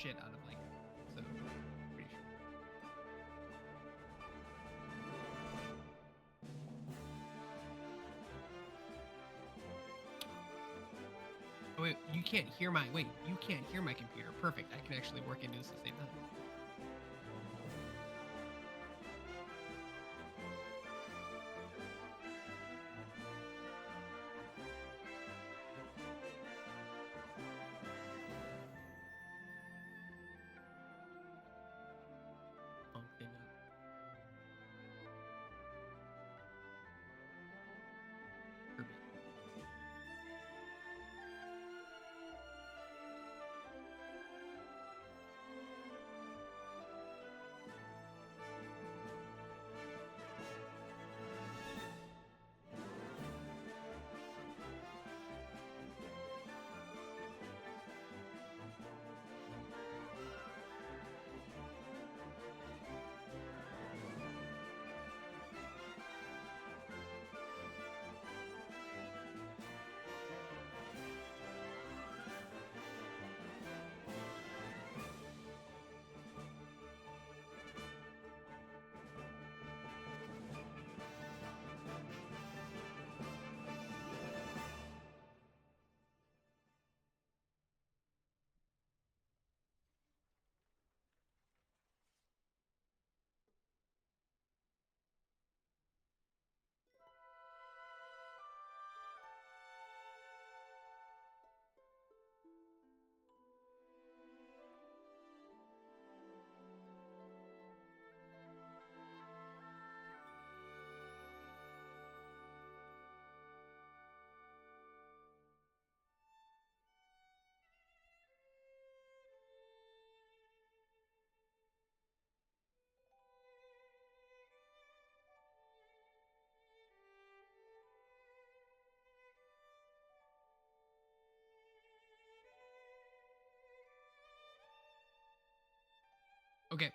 shit out of like. So pretty sure. Oh, wait, you can't hear my computer. Perfect. I can actually work into this at the same time. Punk thing up. Kirby. Okay.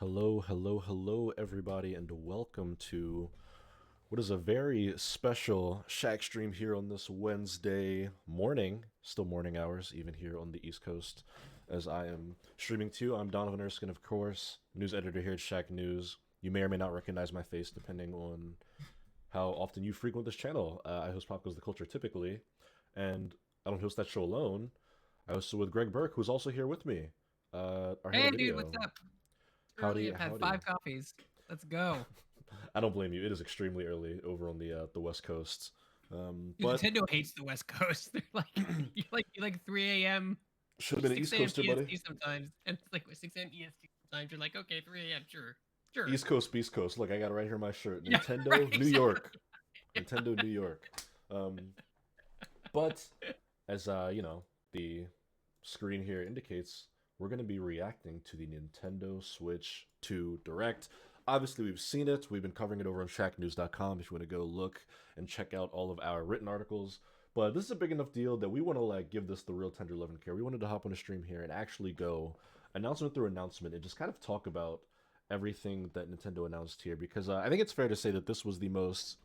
Hello, hello, hello, everybody, and welcome to what is a very special Shackstream here on this Wednesday morning, still morning hours, even here on the East Coast, as I am streaming to. I'm Donovan Erskine, of course, news editor here at Shacknews. You may or may not recognize my face depending on how often you frequent this channel. I host Pop Goes the Culture typically, and I don't host that show alone. I host it with Greg Burke, who's also here with me. Our head Hey, of dude, video. what's up? It's early. Howdy, I've had howdy. 5 coffees. Let's go. I don't blame you. It is extremely early over on the West Coast. Dude, But Nintendo hates the West Coast. They're like, you're like 3 a.m. should have been an 6 East a.m. Coaster, buddy. EST sometimes, and it's like 6 a.m. EST sometimes. You're like, okay, 3 a.m. Sure. East Coast, Beast Coast. Look, I got it right here on my shirt. Yeah, right. Nintendo, New Exactly. York. Nintendo, New York. Um, but as the screen here indicates, we're going to be reacting to the Nintendo Switch 2 Direct. Obviously, we've seen it. We've been covering it over on Shacknews.com if you want to go look and check out all of our written articles. But this is a big enough deal that we want to give this the real tender love and care. We wanted to hop on a stream here and actually go announcement through announcement and just kind of talk about everything that Nintendo announced here, because I think it's fair to say that this was the most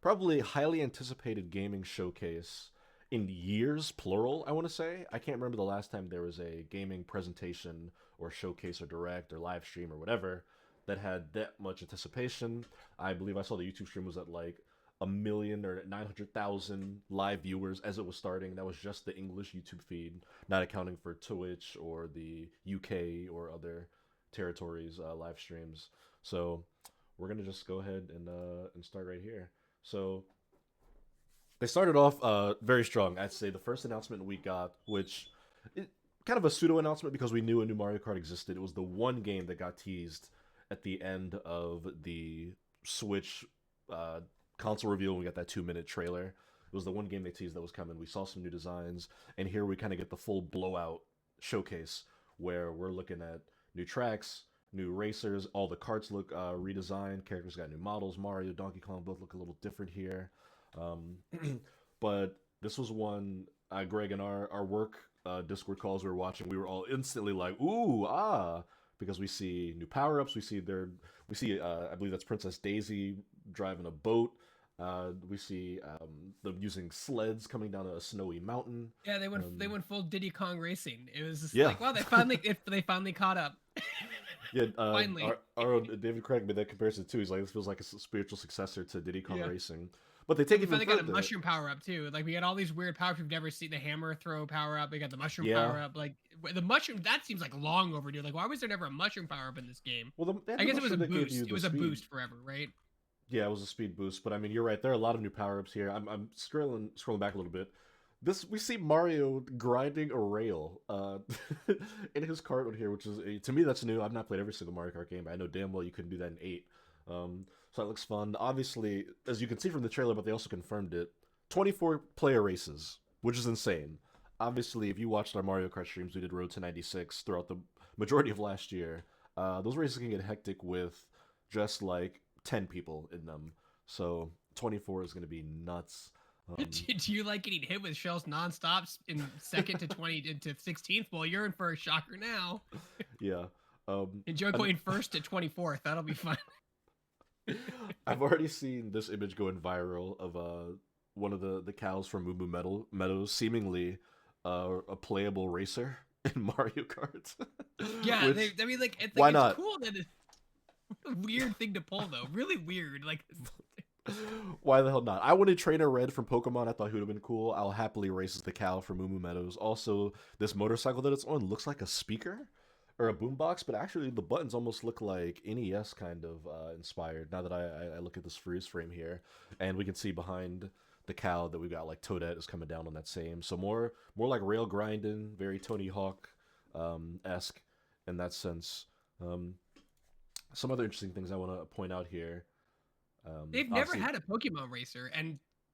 probably highly anticipated gaming showcase in years, plural, I want to say. I can't remember the last time there was a gaming presentation or showcase or direct or live stream or whatever that had that much anticipation. I believe I saw the YouTube stream was at like a million or 900,000 live viewers as it was starting. That was just the English YouTube feed, not accounting for Twitch or the UK or other territories live streams. So we're gonna just go ahead and start right here. So they started off very strong. I'd say the first announcement we got, which it, kind of a pseudo announcement because we knew a new Mario Kart existed. It was the one game that got teased at the end of the Switch console reveal. We got that 2 minute trailer. It was the one game they teased that was coming. We saw some new designs, and here we kind of get the full blowout showcase where we're looking at new tracks, new racers. All the carts look redesigned. Characters got new models. Mario, Donkey Kong both look a little different here. Um, but this was one, Greg, in our work Discord calls we were watching, we were all instantly like, ooh, ah, because we see new power ups. We see I believe that's Princess Daisy driving a boat. We see them using sleds coming down a snowy mountain. Yeah, they went full Diddy Kong racing. It was just Yeah, like, wow, they finally caught up. yeah. Finally. Our own David Craig made that comparison too. He's like, this feels like a spiritual successor to Diddy Kong Yeah. Racing, but they And take we it even finally got a further. mushroom power up too. Like we got all these weird powers we've never seen. The hammer throw power up. We got the mushroom Yeah. power up. Like the mushroom, that seems like long overdue. Like why was there never a mushroom power up in this game? Well, I guess it was a that gave you boost. It the was a speed. boost forever, right? Yeah, it was a speed boost, but I mean, you're right. There are a lot of new power ups here. I'm scrolling back a little bit. This we see Mario grinding a rail in his cart on here, which is to me that's new. I've not played every single Mario Kart game, but I know damn well you couldn't do that in 8. So that looks fun. Obviously, as you can see from the trailer, but they also confirmed it. 24 player races, which is insane. Obviously, if you watched our Mario Kart streams, we did Road to 96 throughout the majority of last year. Those races can get hectic with just like 10 people in them. So 24 is going to be nuts. Do you like getting hit with shells nonstop in second to 20 to 16th? Well, you're in for a shocker now. Yeah. Enjoy going first to 24th. That'll be fun. I've already seen this image going viral of one of the cows from Moo Moo Meadows, seemingly a playable racer in Mario Kart. Yeah, Which, I mean, like, it's why like, not? it's cool that it's a weird thing to pull, though. Really weird. Like, why the hell not? I wanted Trainer Red from Pokemon. I thought he would have been cool. I'll happily race as the cow from Moo Moo Meadows. Also, this motorcycle that it's on looks like a speaker or a boombox, but actually the buttons almost look like NES kind of inspired. Now that I look at this freeze frame here, and we can see behind the cow that we've got like Toadette is coming down on that same. So more like rail grinding, very Tony Hawk esque in that sense. Some other interesting things I want to point out here. they've never had a Pokemon racer,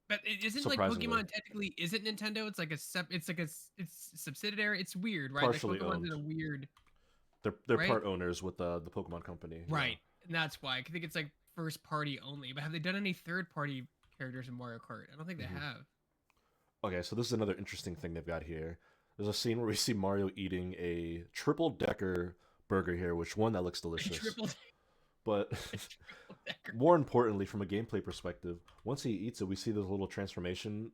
but it isn't like Pokemon technically isn't Nintendo. It's like it's subsidiary. It's weird, right? Partially like Pokemon's owned. in a weird. They're right? part owners with the Pokemon Company. Right, and that's why I think it's like first party only. But have they done any third party characters in Mario Kart? I don't think they have. Okay, so this is another interesting thing they've got here. There's a scene where we see Mario eating a triple decker burger here, which one that looks delicious. But more importantly, from a gameplay perspective, once he eats it, we see this little transformation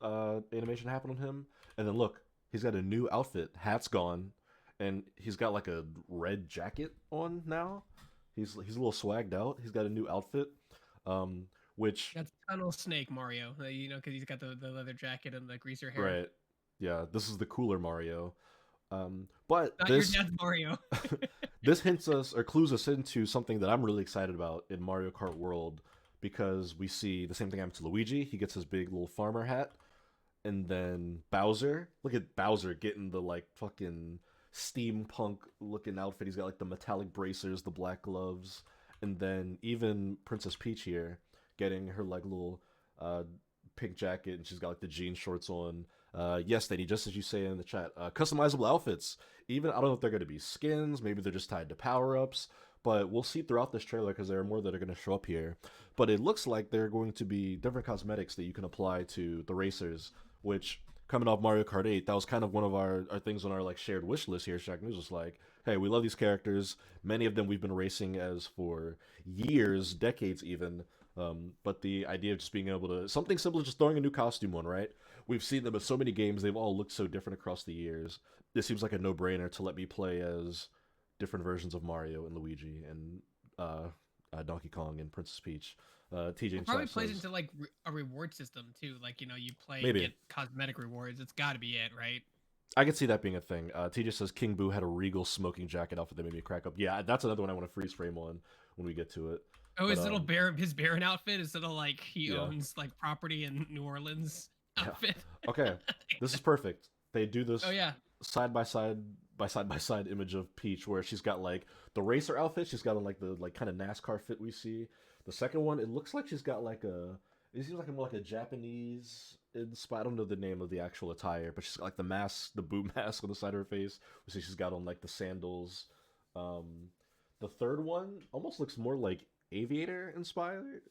animation happen on him, and then look, he's got a new outfit. Hat's gone, and he's got like a red jacket on now. He's a little swagged out. He's got a new outfit, which that's Tunnel Snake Mario, you know, because he's got the leather jacket and the greaser hair. Right. Yeah, this is the cooler Mario. But not this your dad's Mario. this hints us or clues us into something that I'm really excited about in Mario Kart World, because we see the same thing happen to Luigi. He gets his big little farmer hat, and then Bowser. Look at Bowser getting the like fucking steampunk looking outfit. He's got like the metallic bracers, the black gloves, and then even Princess Peach here getting her like little pink jacket, and she's got like the jean shorts on. Yes, they need, just as you say in the chat, customizable outfits. Even, I don't know if they're going to be skins, maybe they're just tied to power-ups, but we'll see throughout this trailer because there are more that are going to show up here. But it looks like there are going to be different cosmetics that you can apply to the racers, which, coming off Mario Kart 8, that was kind of one of our things on our like shared wish list here. Shacknews was like, hey, we love these characters. Many of them we've been racing as for years, decades even. But the idea of just being able to, something simple as just throwing a new costume on, right? We've seen them in so many games. They've all looked so different across the years. This seems like a no-brainer to let me play as different versions of Mario and Luigi and Donkey Kong and Princess Peach. TJ it probably plays into like a reward system too. Like, you know, you play and get cosmetic rewards. It's got to be it, right? I could see that being a thing. TJ says King Boo had a regal smoking jacket outfit that made me crack up. Yeah, that's another one I want to freeze frame on when we get to it. Oh, his little his Baron outfit is little like he owns like property in New Orleans outfit. Yeah. Okay, this is perfect. They do this. Oh yeah. Side by side image of Peach, where she's got like the racer outfit. She's got on like the like kind of NASCAR fit we see. The second one, it looks like she's got like it seems like more like a Japanese inspired. I don't know the name of the actual attire, but she's got like the mask, the boom mask on the side of her face. We see she's got on like the sandals. The third one almost looks more like aviator inspired.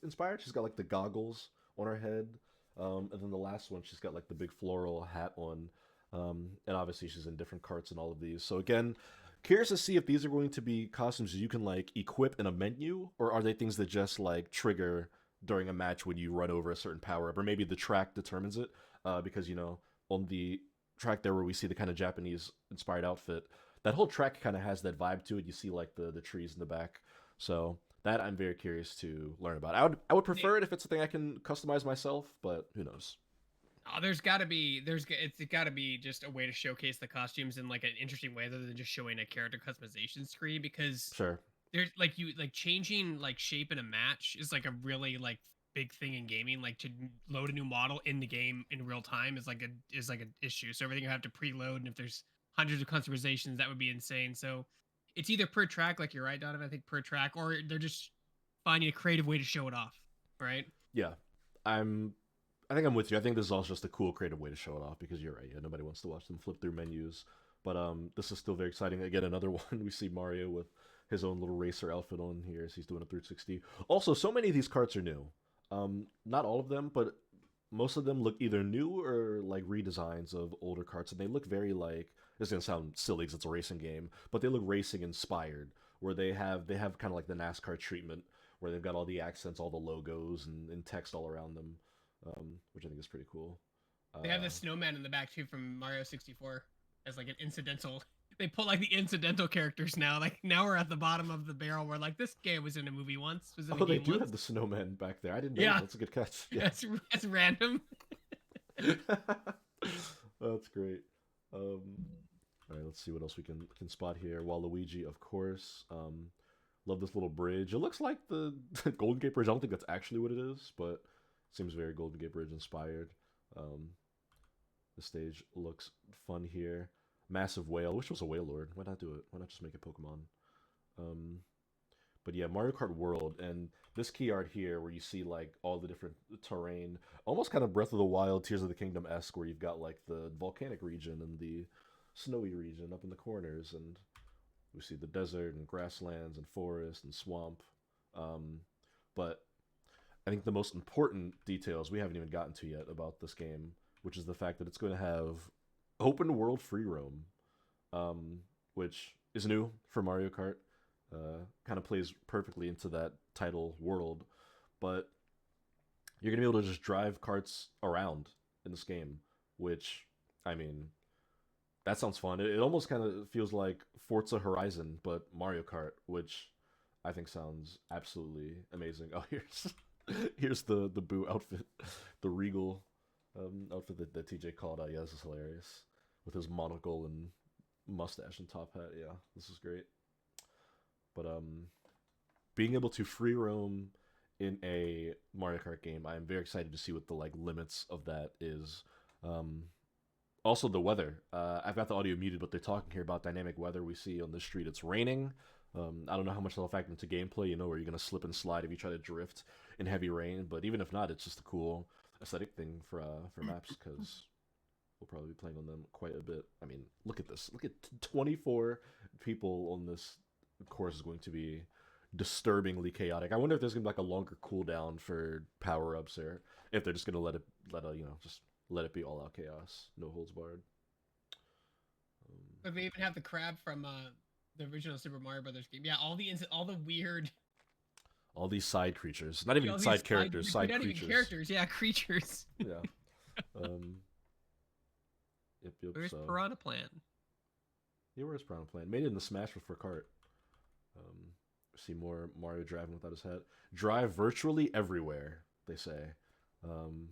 She's got like the goggles on her head, and then the last one she's got like the big floral hat on, and obviously she's in different carts in all of these. So again, curious to see if these are going to be costumes you can like equip in a menu, or are they things that just like trigger during a match when you run over a certain power up, or maybe the track determines it, because you know on the track there where we see the kind of Japanese inspired outfit, that whole track kind of has that vibe to it. You see like the trees in the back, so that I'm very curious to learn about. I would prefer it if it's something I can customize myself, but who knows? Oh, it's got to be just a way to showcase the costumes in like an interesting way, other than just showing a character customization screen. Because Sure. there's like you like changing like shape in a match is like a really like big thing in gaming. Like to load a new model in the game in real time is like an issue. So everything you have to preload, and if there's hundreds of customizations, that would be insane. So it's either per track, like you're right, Donovan. I think per track, or they're just finding a creative way to show it off, right? Yeah, I'm. I think I'm with you. I think this is also just a cool, creative way to show it off because you're right. Yeah, nobody wants to watch them flip through menus. But this is still very exciting. Again, another one we see Mario with his own little racer outfit on here as he's doing a 360. Also, so many of these carts are new. Not all of them, but most of them look either new or like redesigns of older carts, and they look very like. This is gonna sound silly because it's a racing game, but they look racing inspired, where they have kind of like the NASCAR treatment, where they've got all the accents, all the logos, and text all around them, which I think is pretty cool. They have the snowman in the back too from Mario 64 as like an incidental. They put like the incidental characters now. Like now we're at the bottom of the barrel where like this guy was in a movie once, was in a Oh, they game do once. have the snowman back there. I didn't know. Yeah, That's a good catch. Yeah. that's random. That's great. Um, all right, let's see what else we can spot here. Waluigi, of course. Love this little bridge. It looks like the Golden Gate Bridge. I don't think that's actually what it is, but it seems very Golden Gate Bridge inspired. Um, the stage looks fun here. Massive whale. I wish it was a whale lord. Why not do it? Why not just make it Pokemon? Um, but yeah, Mario Kart World and this key art here where you see like all the different terrain, almost kind of Breath of the Wild, Tears of the Kingdom esque, where you've got like the volcanic region and the snowy region up in the corners, and we see the desert and grasslands and forest and swamp. Um, but I think the most important details we haven't even gotten to yet about this game, which is the fact that it's going to have open world free roam, which is new for Mario Kart. Kind of plays perfectly into that title world, but you're gonna be able to just drive carts around in this game, which I mean, that sounds fun. It almost kind of feels like Forza Horizon, but Mario Kart, which I think sounds absolutely amazing. Oh, here's the Boo outfit, the Regal outfit that TJ called out. Yeah, this is hilarious with his monocle and mustache and top hat. Yeah, this is great. But being able to free roam in a Mario Kart game, I am very excited to see what the like limits of that is. Um, Also, the weather. I've got the audio muted, but they're talking here about dynamic weather. We see on the street it's raining. I don't know how much that'll factor into gameplay. You know, where you're gonna slip and slide if you try to drift in heavy rain. But even if not, it's just a cool aesthetic thing for maps because we'll probably be playing on them quite a bit. I mean, look at this. Look at 24 people on this course is going to be disturbingly chaotic. I wonder if there's gonna be like a longer cooldown for power ups, or if they're just gonna just let it be all out chaos, no holds barred. But they even have the crab from the original Super Mario Brothers game. Yeah, all the weird, all these side creatures, not even side characters, side not creatures. Even characters, yeah, creatures. Yeah. Yep. Where's Piranha Plant? Yeah, where's Piranha Plant? Made it in the Smash for Kart. See more Mario driving without his hat. Drive virtually everywhere, they say.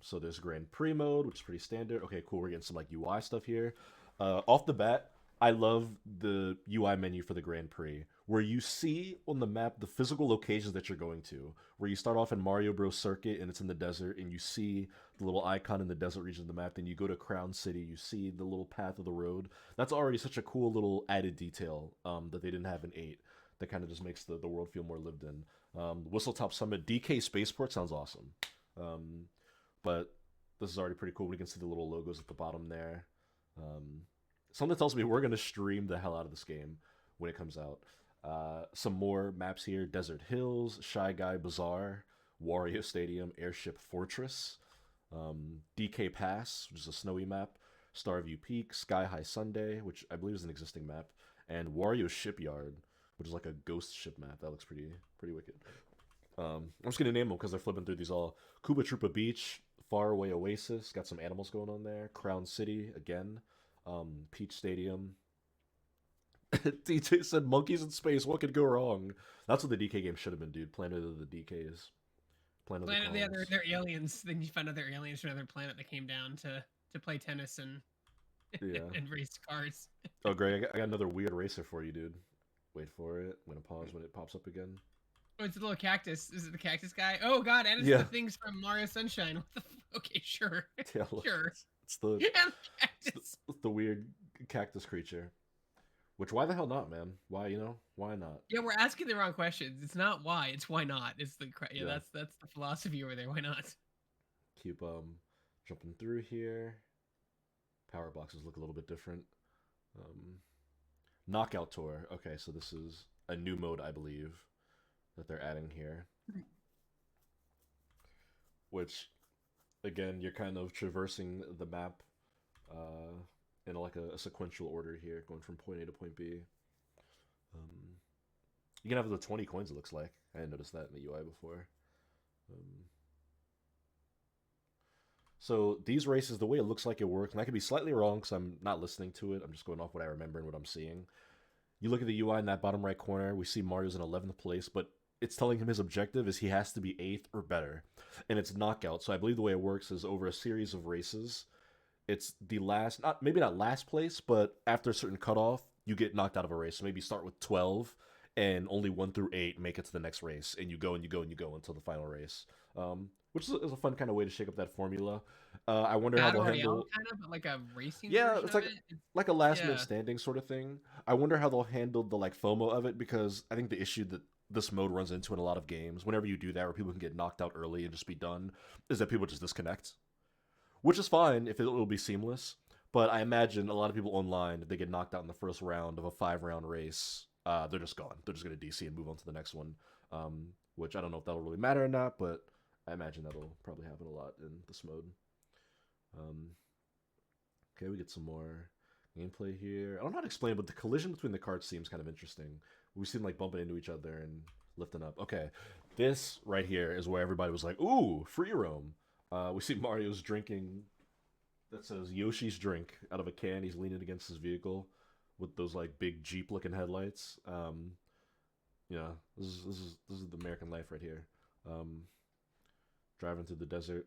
So there's Grand Prix mode, which is pretty standard. Okay, cool. We're getting some like UI stuff here. Off the bat, I love the UI menu for the Grand Prix, where you see on the map the physical locations that you're going to. Where you start off in Mario Bros. Circuit and it's in the desert, and you see the little icon in the desert region of the map. Then you go to Crown City, you see the little path of the road. That's already such a cool little added detail that they didn't have in 8. That kind of just makes the world feel more lived in. Whistletop Summit, DK Spaceport sounds awesome. But this is already pretty cool. We can see the little logos at the bottom there. Something tells me we're going to stream the hell out of this game when it comes out. Some more maps here: Desert Hills, Shy Guy Bazaar, Wario Stadium, Airship Fortress, DK Pass, which is a snowy map, Starview Peak, Sky High Sunday, which I believe is an existing map, and Wario Shipyard, which is like a ghost ship map. That looks pretty wicked. I'm just gonna name them because they're flipping through these all. Koopa Troopa Beach, Faraway Oasis, got some animals going on there. Crown City again, Peach Stadium. DJ said monkeys in space. What could go wrong? That's what the DK game should have been, dude. Planet of the DKs, Planet of the Planet, yeah, Clones. they're aliens. Then you find other aliens from another planet that came down to play tennis and Yeah. and race cars. Oh, great! I got another weird racer for you, dude. Wait for it. I'm gonna pause when it pops up again. Oh, it's a little cactus. Is it the cactus guy? Oh God, and it's Yeah. the things from Mario Sunshine. What the? Okay, sure, Yeah. Look, sure. it's the Yeah, the it's cactus. the weird cactus creature. Which why the hell not, man? Why not? Yeah, we're asking the wrong questions. It's not why. It's why not. It's the yeah. Yeah. That's the philosophy over there. Why not? Keep jumping through here. Power boxes look a little bit different. Um, Knockout Tour. Okay, so this is a new mode, I believe, that they're adding here. Which, again, you're kind of traversing the map in like a sequential order here, going from point A to point B. You can have the 20 coins, it looks like. I didn't notice that in the UI before. So these races, the way it looks like it works, and I could be slightly wrong because I'm not listening to it. I'm just going off what I remember and what I'm seeing. You look at the UI in that bottom right corner, we see Mario's in 11th place, but it's telling him his objective is he has to be 8th or better. And it's knockout. So I believe the way it works is over a series of races, it's the last, not maybe not last place, but after a certain cutoff, you get knocked out of a race. So maybe you start with 12 and only 1 through 8 make it to the next race, and you go and you go and you go until the final race. Which is a fun kind of way to shake up that formula. I wonder how Battle they'll Royale, handle. kind of, but like a racing Yeah, version it's of it. like a last Yeah. man standing sort of thing. I wonder how they'll handle the like FOMO of it because I think the issue that this mode runs into in a lot of games, whenever you do that, where people can get knocked out early and just be done, is that people just disconnect, which is fine if it'll be seamless. But I imagine a lot of people online, if they get knocked out in the first round of a 5 round race, they're just gone. They're just going to DC and move on to the next one, which I don't know if that'll really matter or not, but I imagine that'll probably happen a lot in this mode. Okay, we get some more gameplay here. I don't know how to explain it, but the collision between the carts seems kind of interesting. We seem like bumping into each other and lifting up. Okay, this right here is where everybody was like, ooh, free roam. We see Mario's drinking that says Yoshi's drink out of a can. He's leaning against his vehicle with those like big Jeep looking headlights. Yeah, this is the American life right here. Driving through the desert.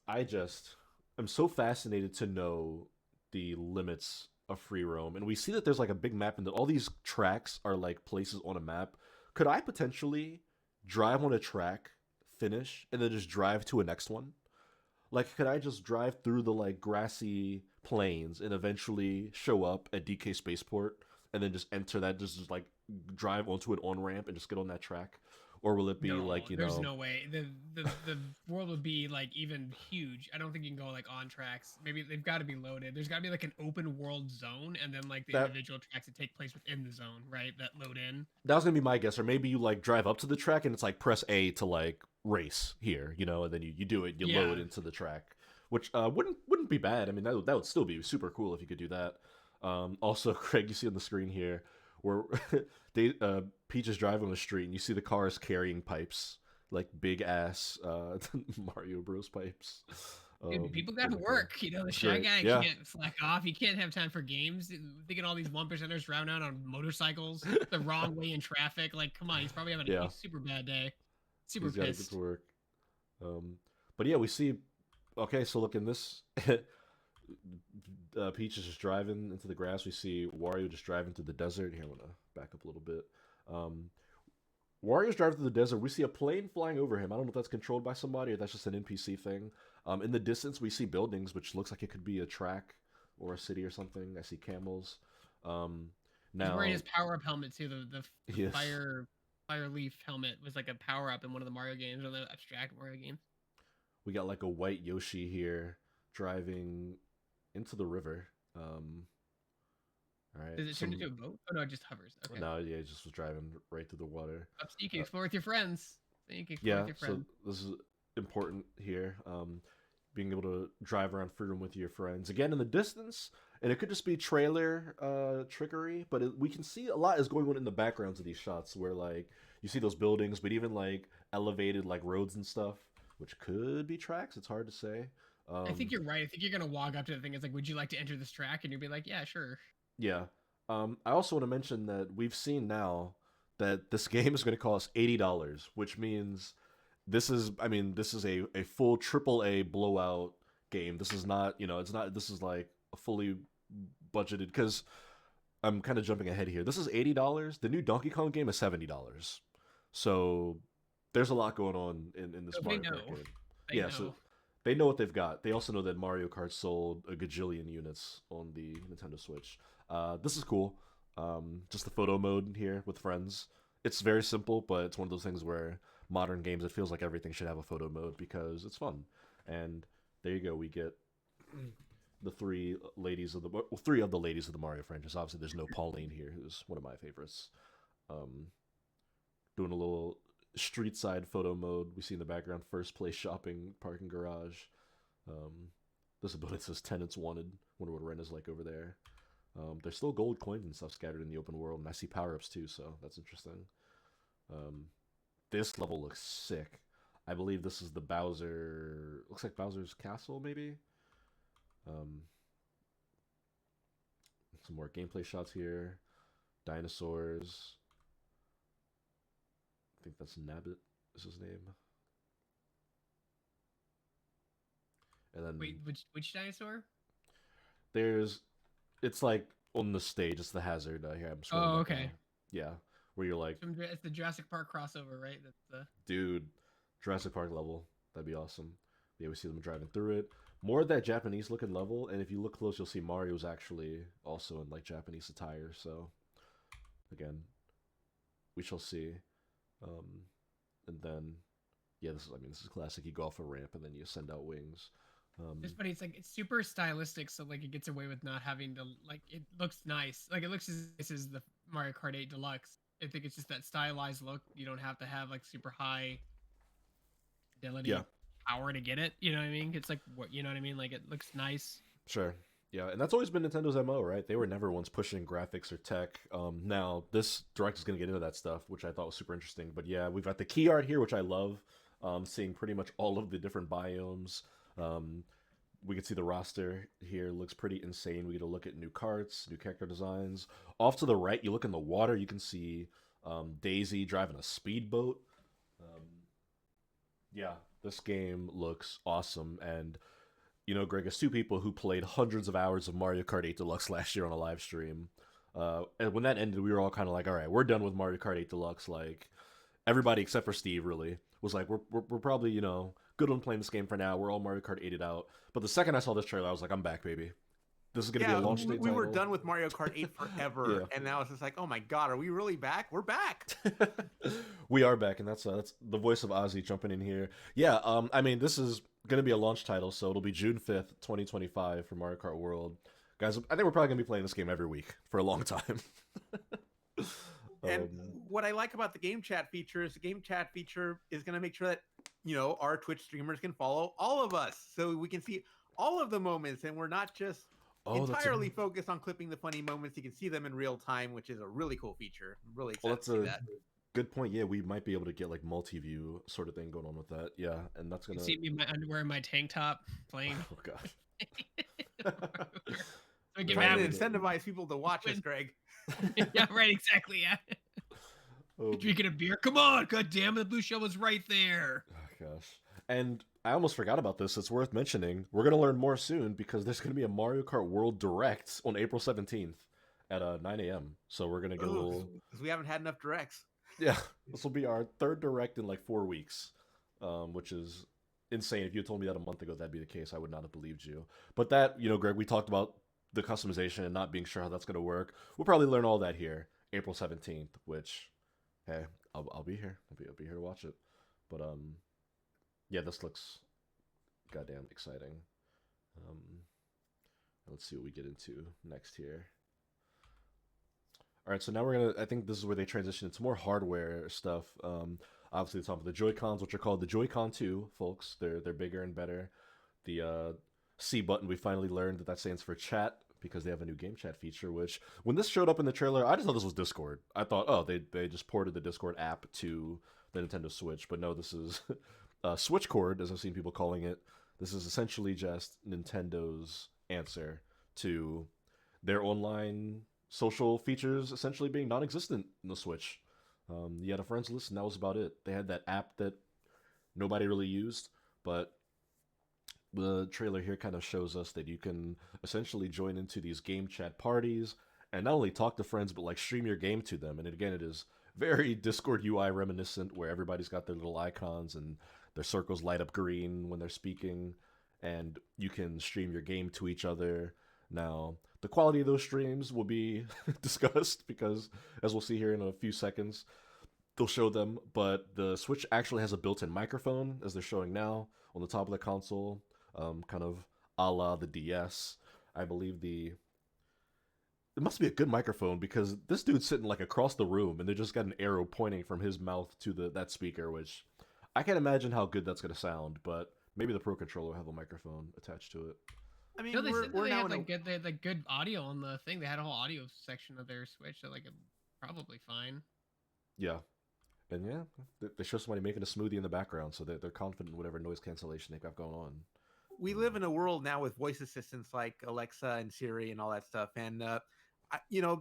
I just am so fascinated to know the limits of free roam, and we see that there's like a big map, and that all these tracks are like places on a map. Could I potentially drive on a track, finish, and then just drive to a next one? Like, could I just drive through the like grassy plains and eventually show up at DK Spaceport, and then just enter that, just like drive onto an on ramp and just get on that track? Or will it be No, like there's no way. The world would be like even huge. I don't think you can go like on tracks. Maybe they've got to be loaded. There's got to be like an open world zone, and then like the that individual tracks that take place within the zone, right? That load in. that was gonna be my guess, or maybe you like drive up to the track and it's like press A to like race here, and then you do it, you Yeah. load into the track, which wouldn't be bad. I mean, that would still be super cool if you could do that. Also, Craig, you see on the screen here where they Peach is driving on the street and you see the cars carrying pipes, like big ass Mario Bros pipes. Dude, people got to pretty cool. work. The It's shy great. guy Yeah, can't slack off. He can't have time for games. Thinking all these 1%ers driving out on motorcycles the wrong way in traffic. Like, come on, he's probably having yeah, a super bad day. Super he's got to get pissed. to work. But yeah, we see. Okay, so look in this. Peach is just driving into the grass. We see Wario just driving through the desert. Here, I want to back up a little bit. Wario's driving through the desert. We see a plane flying over him. I don't know if that's controlled by somebody or that's just an NPC thing. In the distance, we see buildings, which looks like it could be a track or a city or something. I see camels. He's Now, wearing his power-up helmet too. The yes, fire leaf helmet was like a power-up in one of the Mario games, or the abstract Mario games. we got like a white Yoshi here driving into the river. All right, Does it turn into a boat? Oh no, it just hovers. Okay. no, yeah, it just was driving right through the water. Up so you can Uh, explore with your friends. So you can explore yeah, with your so friends. this is important here. Being able to drive around freedom with your friends again in the distance, and it could just be trailer trickery, but we can see a lot is going on in the backgrounds of these shots, where like you see those buildings, but even like elevated like roads and stuff, which could be tracks. It's hard to say. I think Um, you're right. I think you're gonna walk up to the thing. It's like, would you like to enter this track? And you'll be like, yeah, sure. yeah. I also want to mention that we've seen now that this game is going to cost $80, which means this is a full triple A blowout game. This is not, it's not, this is like a fully budgeted, because I'm kind of jumping ahead here. This is $80. The new Donkey Kong game is $70. So there's a lot going on in this So they Mario know. Kart game. They Yeah, know. so they know what they've got. They also know that Mario Kart sold a gajillion units on the Nintendo Switch. This is cool. Just the photo mode here with friends. It's very simple, but it's one of those things where modern games, it feels like everything should have a photo mode because it's fun. And there you go. We get the three of the ladies of the Mario franchise. Obviously, there's no Pauline here, who's one of my favorites. Um, Doing a little street side photo mode. We see in the background first place shopping parking garage. There's a building that says tenants wanted. Wonder what rent is like over there. There's still gold coins and stuff scattered in the open world, and I see power ups too, so that's interesting. Um, this level looks sick. I believe this is the Bowser. Looks like Bowser's castle, maybe. Um, some more gameplay shots here. Dinosaurs. I think that's Nabbit is his name. And then Wait, which dinosaur? there's, it's like on the stage. It's the hazard. Here I'm scrolling Oh, back okay. now. Yeah, where you're like, It's the Jurassic Park crossover, right? That's the. dude, Jurassic Park level. That'd be awesome. Yeah, we see them driving through it. More of that Japanese looking level, and if you look close, you'll see Mario's actually also in like Japanese attire. So, again, we shall see. Um, and then, yeah, this is classic. You go off a ramp and then you send out wings. It's funny. It's like it's super stylistic, so like it gets away with not having to like. It looks nice. Like it looks as nice as the Mario Kart 8 Deluxe. I think it's just that stylized look. You don't have to have like super high Yeah, fidelity power to get it. You know what I mean? It's like what you know what I mean. Like it looks nice. sure. Yeah, and that's always been Nintendo's MO, right? They were never once pushing graphics or tech. Now this direct is going to get into that stuff, which I thought was super interesting. But yeah, we've got the key art here, which I love. Seeing pretty much all of the different biomes. Um, we can see the roster here looks pretty insane. We get a look at new carts, new character designs. Off to the right, you look in the water, you can see Daisy driving a speedboat. Um, yeah, this game looks awesome. And, Greg, as two people who played hundreds of hours of Mario Kart 8 Deluxe last year on a live stream, and when that ended, we were all kind of like, all right, we're done with Mario Kart 8 Deluxe. Like, everybody except for Steve really was like, we're probably, good on playing this game for now. We're all Mario Kart 8'd out. But the second I saw this trailer, I was like, I'm back, baby. This is going to be a launch date we title. were done with Mario Kart 8 forever, and now it's just like, oh my god, are we really back? We're back. We are back, and that's the voice of Ozzy jumping in here. Yeah, this is going to be a launch title, so it'll be June 5th, 2025 for Mario Kart World. Guys, I think we're probably going to be playing this game every week for a long time. And what I like about the game chat feature is the game chat feature is going to make sure that, our Twitch streamers can follow all of us, so we can see all of the moments, and we're not just entirely focused on clipping the funny moments. You can see them in real time, which is a really cool feature. I'm really excited to see that. Good point. Yeah, we might be able to get like multi-view sort of thing going on with that. Yeah, and that's gonna. You see me in my underwear and my tank top playing. Oh gosh. So get Trying mad to incentivize people to watch us, Greg. Yeah, right. Exactly. Yeah. Drinking a beer. Come on. God damn it. The blue shell was right there. Oh gosh. And I almost forgot about this. It's worth mentioning. We're gonna learn more soon because there's gonna be a Mario Kart World Direct on April 17th at 9 a.m. So we're gonna get a little. Because we haven't had enough directs. Yeah, this will be our third direct in like 4 weeks, which is insane. If you had told me that a month ago that'd be the case, I would not have believed you. But that, Greg, we talked about the customization and not being sure how that's going to work. We'll probably learn all that here, April 17th, which, hey, I'll be here. I'll be here to watch it. But, yeah, this looks goddamn exciting. Let's see what we get into next here. All right, so now we're gonna. I think this is where they transition into more hardware stuff. Obviously, it's on the Joy Cons, which are called the Joy-Con 2, folks. They're bigger and better. The C button, we finally learned that stands for chat because they have a new game chat feature. Which, when this showed up in the trailer, I just thought this was Discord. I thought, oh, they just ported the Discord app to the Nintendo Switch, but no, this is Switch Cord, as I've seen people calling it. This is essentially just Nintendo's answer to their online social features essentially being non-existent in the Switch. You had a friends list, and that was about it. They had that app that nobody really used, but the trailer here kind of shows us that you can essentially join into these game chat parties and not only talk to friends, but like stream your game to them. And again, it is very Discord UI reminiscent, where everybody's got their little icons and their circles light up green when they're speaking, and you can stream your game to each other. Now, the quality of those streams will be discussed because, as we'll see here in a few seconds, they'll show them. But the Switch actually has a built-in microphone, as they're showing now, on the top of the console, kind of a la the DS. I believe it must be a good microphone because this dude's sitting like across the room, and they just got an arrow pointing from his mouth to that speaker, which I can't imagine how good that's gonna sound. But maybe the Pro Controller will have a microphone attached to it. I mean, No, they said we're they now had in a, like good audio on the thing. They had a whole audio section of their Switch, so like probably fine. Yeah, and yeah, they show somebody making a smoothie in the background, so they're confident in whatever noise cancellation they've got going on. we live in a world now with voice assistants like Alexa and Siri and all that stuff, and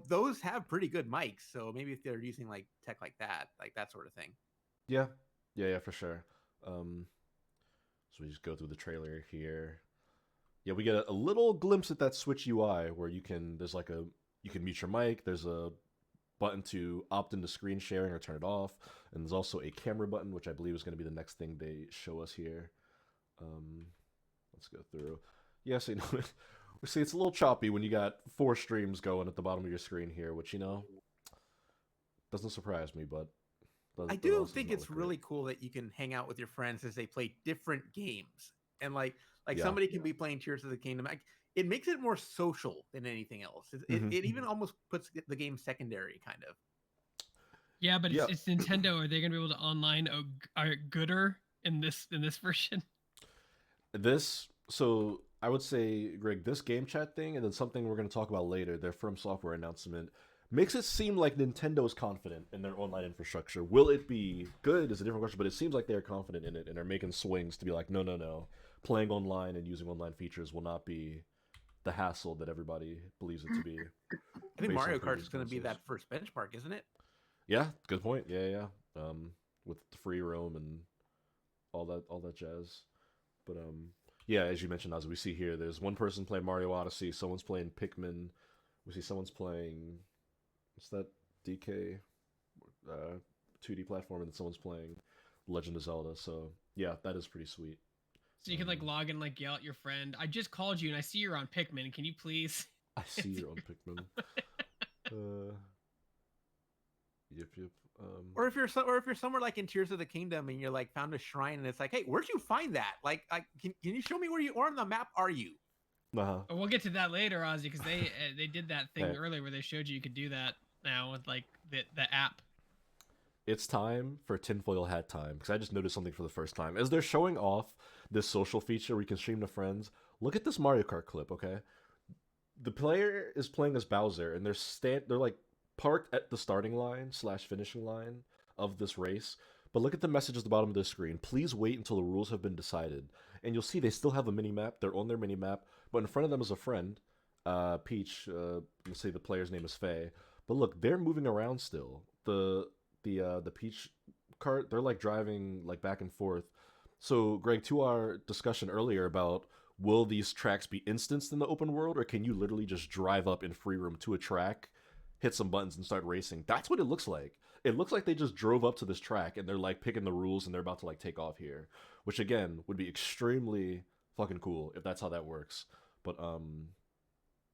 those have pretty good mics. So maybe if they're using like tech like that sort of thing. Yeah, yeah, for sure. So we just go through the trailer here. Yeah, we get a little glimpse at that Switch UI where you can mute your mic. There's a button to opt into screen sharing or turn it off, and there's also a camera button, which I believe is going to be the next thing they show us here. Let's go through. Yeah, so we see it's a little choppy when you got 4 streams going at the bottom of your screen here, which doesn't surprise me, but I do think it's really cool that you can hang out with your friends as they play different games, and like Yeah. somebody can be playing Tears of the Kingdom. It makes it more social than anything else. It even almost puts the game secondary, kind of. Yeah, but it's Nintendo. Are they going to be able to online are gooder in this version? So I would say, Greg, this game chat thing, and then something we're going to talk about later, their From Software announcement, makes it seem like Nintendo is confident in their online infrastructure. Will it be good is a different question, but it seems like they're confident in it and are making swings to be like, no. Playing online and using online features will not be the hassle that everybody believes it to be. I think Mario Kart is going to be that first benchmark, isn't it? Yeah, good point. Yeah. With the free roam and all that jazz. But yeah, as you mentioned, as we see here, there's one person playing Mario Odyssey, someone's playing Pikmin. We see someone's playing what's that DK 2D platform, and then someone's playing Legend of Zelda. So yeah, that is pretty sweet. So you can like log in, like yell at your friend. I just called you and I see you're on Pikmin. Can you please? I see you're on Pikmin. Yep. Or if you're somewhere like in Tears of the Kingdom and you're like found a shrine and it's like, hey, where'd you find that? Like, can you show me where on the map are you? We'll get to that later, Ozzy, because they did that thing earlier where they showed you could do that now with like the app. It's time for tinfoil hat time, because I just noticed something for the first time. As they're showing off this social feature where you can stream to friends, look at this Mario Kart clip, okay? The player is playing as Bowser, and they're like parked at the starting line / finishing line of this race. But look at the message at the bottom of the screen. Please wait until the rules have been decided. And you'll see they still have a mini-map. They're on their mini-map. But in front of them is a friend, Peach. Let's say the player's name is Faye. But look, they're moving around still. The Peach cart, they're like driving like back and forth. So, Greg, to our discussion earlier about will these tracks be instanced in the open world, or can you literally just drive up in free roam to a track, hit some buttons, and start racing? That's what it looks like. It looks like they just drove up to this track and they're like picking the rules and they're about to like take off here, which again would be extremely fucking cool if that's how that works. But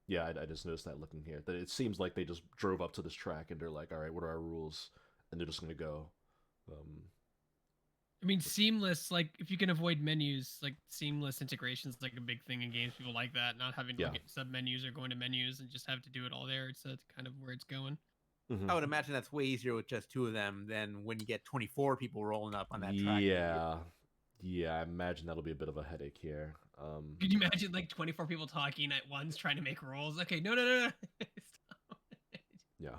yeah, I just noticed that looking here, that it seems like they just drove up to this track and they're like, all right, what are our rules? And they're just gonna go. I mean, seamless, like if you can avoid menus, like seamless integration is like a big thing in games. People like that, not having to get sub menus or going to menus and just have to do it all there. It's kind of where it's going. Mhm. I would imagine that's way easier with just 2 of them than when you get 24 people rolling up on that track. Yeah. Yeah, I imagine that'll be a bit of a headache here. Could you imagine like 24 people talking at once trying to make rolls? Okay, no. Stop. Yeah.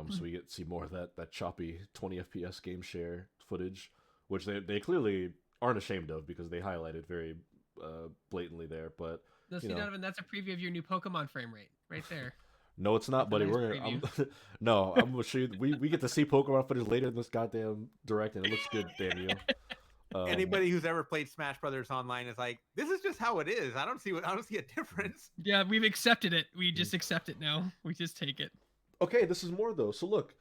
So we see more of that choppy 20 FPS game share footage, which they clearly aren't ashamed of because they highlight it very blatantly there. But No, see, Donovan, that's a preview of your new Pokemon frame rate right there. no, it's not, That's a buddy. nice We're preview. no, I'm gonna show you. We get to see Pokemon footage later in this goddamn direct, and it looks good. Damn you. Anybody who's ever played Smash Brothers online is like, this is just how it is. I don't see a difference. Yeah, we've accepted it. We just accept it now. We just take it. Okay, this is more though. So look,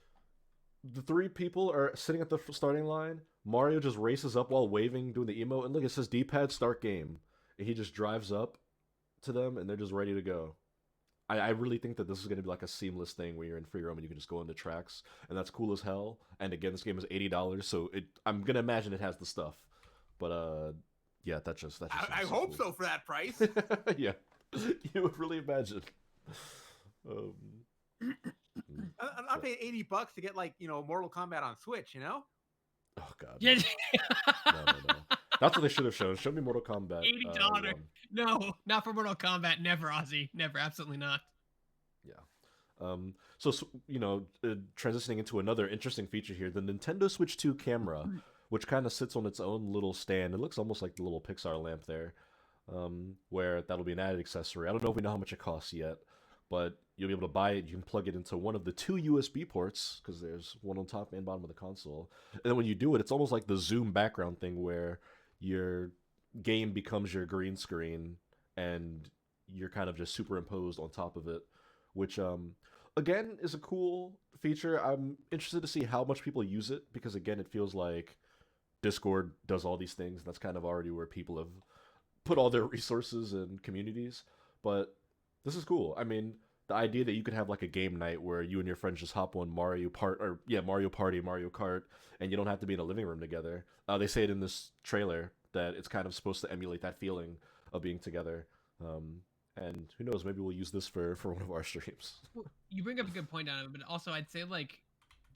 the 3 people are sitting at the starting line. Mario just races up while waving, doing the emote, and look, it says D-pad start game. And he just drives up to them, and they're just ready to go. I really think that this is going to be like a seamless thing where you're in free roam and you can just go into tracks, and that's cool as hell. And again, this game is $80, so I'm gonna imagine it has the stuff. But yeah, that's just I hope so for that price. Yeah, you would really imagine. I'm not paying $80 to get like Mortal Kombat on Switch. Oh god. Yeah. No. That's what they should have shown. Show me Mortal Kombat. $80. No, not for Mortal Kombat. Never, Ozzy. Never. Absolutely not. Yeah. So transitioning into another interesting feature here, the Nintendo Switch 2 camera, which kind of sits on its own little stand. It looks almost like the little Pixar lamp there, where that'll be an added accessory. I don't know if we know how much it costs yet, but you'll be able to buy it. You can plug it into one of the 2 USB ports, because there's one on top and bottom of the console. And then when you do it, it's almost like the Zoom background thing where your game becomes your green screen and you're kind of just superimposed on top of it, which again is a cool feature. I'm interested to see how much people use it, because again, it feels like Discord does all these things. That's kind of already where people have put all their resources and communities. But this is cool. I mean, the idea that you could have like a game night where you and your friends just hop on Mario Party, Mario Kart, and you don't have to be in a living room together. They say it in this trailer that it's kind of supposed to emulate that feeling of being together. And who knows, maybe we'll use this for one of our streams. Well, you bring up a good point on it, but also I'd say like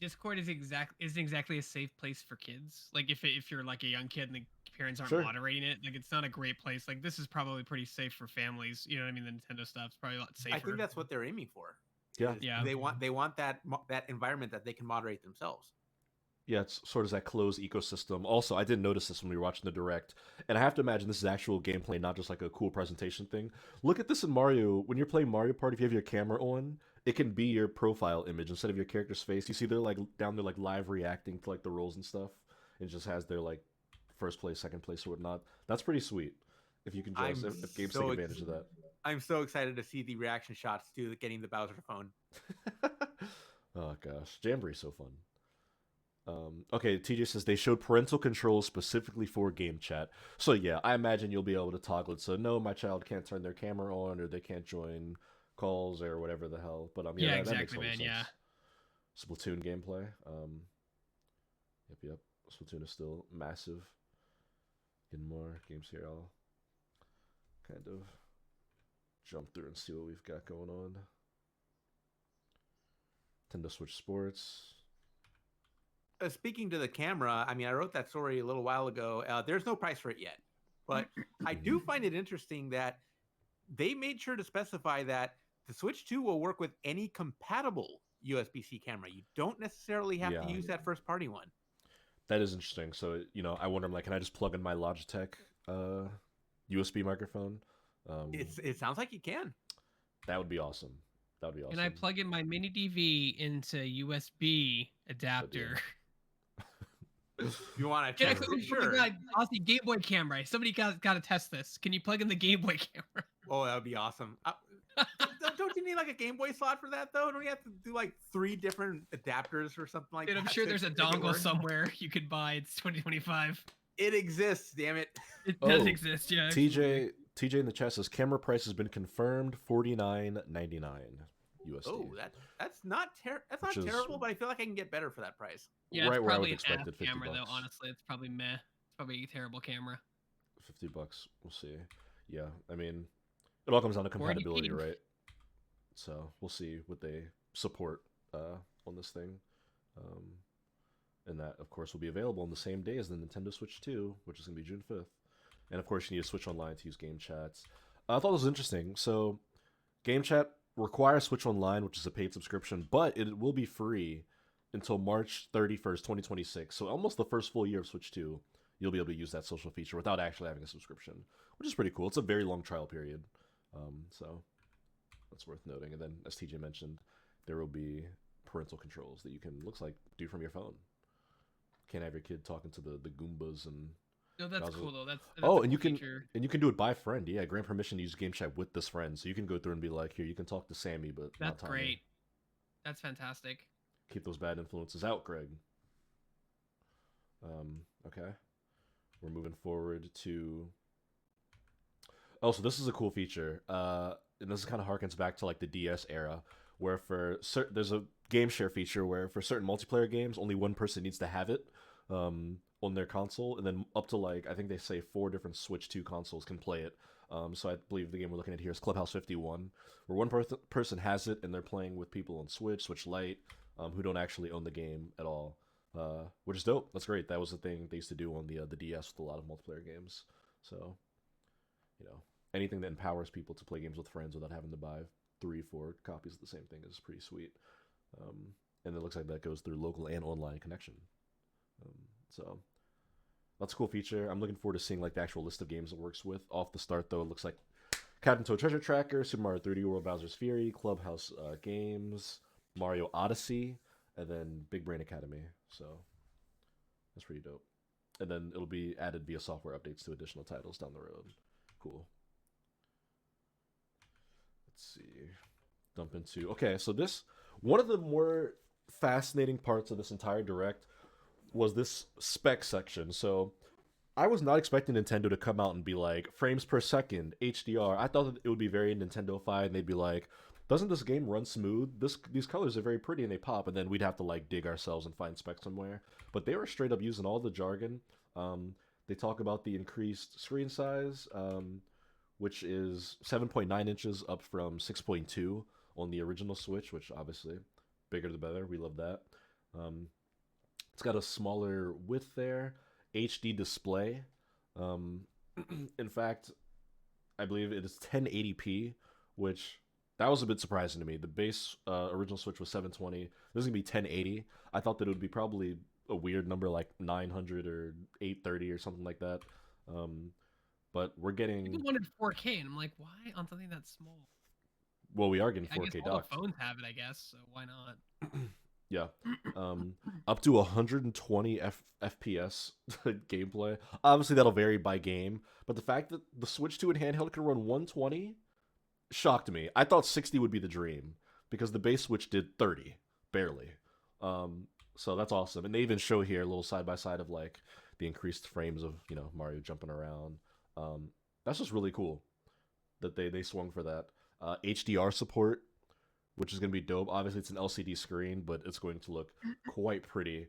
Discord isn't exactly a safe place for kids. Like if you're like a young kid and the parents aren't moderating it, like it's not a great place. Like this is probably pretty safe for families. You know what I mean? The Nintendo stuff's probably a lot safer. I think that's what they're aiming for. Yeah. They want that environment that they can moderate themselves. Yeah, it's sort of that closed ecosystem. Also, I didn't notice this when we were watching the direct, and I have to imagine this is actual gameplay, not just like a cool presentation thing. Look at this in Mario. When you're playing Mario Party, if you have your camera on, it can be your profile image instead of your character's face. You see they're like down there like live reacting to like the rolls and stuff. It just has their like first place, second place, or whatnot. That's pretty sweet. If you can just if games take advantage of that. I'm so excited to see the reaction shots to getting the Bowser phone. Oh gosh, Jamboree's so fun. Okay, TJ says they showed parental controls specifically for game chat. So yeah, I imagine you'll be able to toggle it. So no, my child can't turn their camera on, or they can't join calls or whatever the hell. But yeah, that makes exactly, man. sense. Yeah. Splatoon gameplay. Yep. Splatoon is still massive. Getting more games here. I'll kind of jump through and see what we've got going on. Nintendo Switch Sports. Speaking to the camera, I mean, I wrote that story a little while ago. There's no price for it yet, but I do find it interesting that they made sure to specify that the Switch 2 will work with any compatible USB-C camera. You don't necessarily have to use that first-party one. That is interesting. So, I wonder, like, can I just plug in my Logitech USB microphone? It sounds like you can. That would be awesome. That would be awesome. Can I plug in my mini DV into USB adapter? You want to check? Sure. Oh my God, Aussie Game Boy camera. Somebody got to test this. Can you plug in the Game Boy camera? Oh, that would be awesome. Don't you need like a Game Boy slot for that though? Don't you have to do like 3 different adapters or something like that? I'm sure there's a dongle somewhere you could buy. It's 2025. It exists, damn it. It does exist, yeah. TJ in the chat says camera price has been confirmed, $49.99 USD. Oh, that's not terrible, but I feel like I can get better for that price. Yeah, right it's where I would probably an expect app it, $50. camera though. Honestly, it's probably meh. It's probably a terrible camera. $50. We'll see. Yeah, I mean, it all comes down to compatibility, right? So we'll see what they support on this thing. And that, of course, will be available on the same day as the Nintendo Switch 2, which is going to be June 5th. And, of course, you need to Switch Online to use game chats. I thought this was interesting. So, game chat requires Switch Online, which is a paid subscription, but it will be free until March 31st, 2026. So, almost the first full year of Switch 2, you'll be able to use that social feature without actually having a subscription, which is pretty cool. It's a very long trial period. So, that's worth noting. And then, as TJ mentioned, there will be parental controls that you can, looks like, do from your phone. Can't have your kid talking to the Goombas and. No, that's cool though. That's oh, a and cool you can feature. and you can do it by friend. Yeah, grant permission to use game chat with this friend, so you can go through and be like, here, you can talk to Sammy, but That's not Tommy. great. That's fantastic. Keep those bad influences out, Greg. Okay, we're moving forward to. Oh, so this is a cool feature. And this kind of harkens back to like the DS era, where there's a game share feature where for certain multiplayer games, only one person needs to have it. On their console, and then up to like I think they say 4 different Switch 2 consoles can play it. So I believe the game we're looking at here is Clubhouse 51, where one person has it and they're playing with people on Switch Lite, who don't actually own the game at all, which is dope. That's great. That was the thing they used to do on the DS with a lot of multiplayer games. So, anything that empowers people to play games with friends without having to buy 3-4 copies of the same thing is pretty sweet. And it looks like that goes through local and online connection. So that's a cool feature. I'm looking forward to seeing like the actual list of games it works with. Off the start though, it looks like Captain Toad Treasure Tracker, Super Mario 3D World, Bowser's Fury, Clubhouse games, Mario Odyssey, and then Big Brain Academy. So that's pretty dope. And then it'll be added via software updates to additional titles down the road. Cool. Let's see. Dump into. Okay, so one of the more fascinating parts of this entire direct was this spec section. So I was not expecting Nintendo to come out and be like, frames per second, HDR. I thought that it would be very Nintendo-fied, and they'd be like, doesn't this game run smooth? These colors are very pretty and they pop, and then we'd have to like dig ourselves and find specs somewhere. But they were straight up using all the jargon. They talk about the increased screen size, which is 7.9 inches up from 6.2 on the original Switch, which obviously, bigger the better. We love that. It's got a smaller width there, HD display. In fact, I believe it is 1080p, which that was a bit surprising to me. The base original Switch was 720. This is gonna be 1080. I thought that it would be probably a weird number like 900 or 830 or something like that. But we're getting. People wanted 4K, and I'm like, why on something that small? Well, we are getting 4K I guess all docked. the phones have it, I guess. So why not? Yeah. Up to 120 FPS gameplay. Obviously, that'll vary by game, but the fact that the Switch 2 in handheld can run 120 shocked me. I thought 60 would be the dream because the base Switch did 30, barely. So that's awesome. And they even show here a little side by side of like the increased frames of Mario jumping around. That's just really cool that they swung for that. HDR support, which is going to be dope. Obviously, it's an LCD screen, but it's going to look quite pretty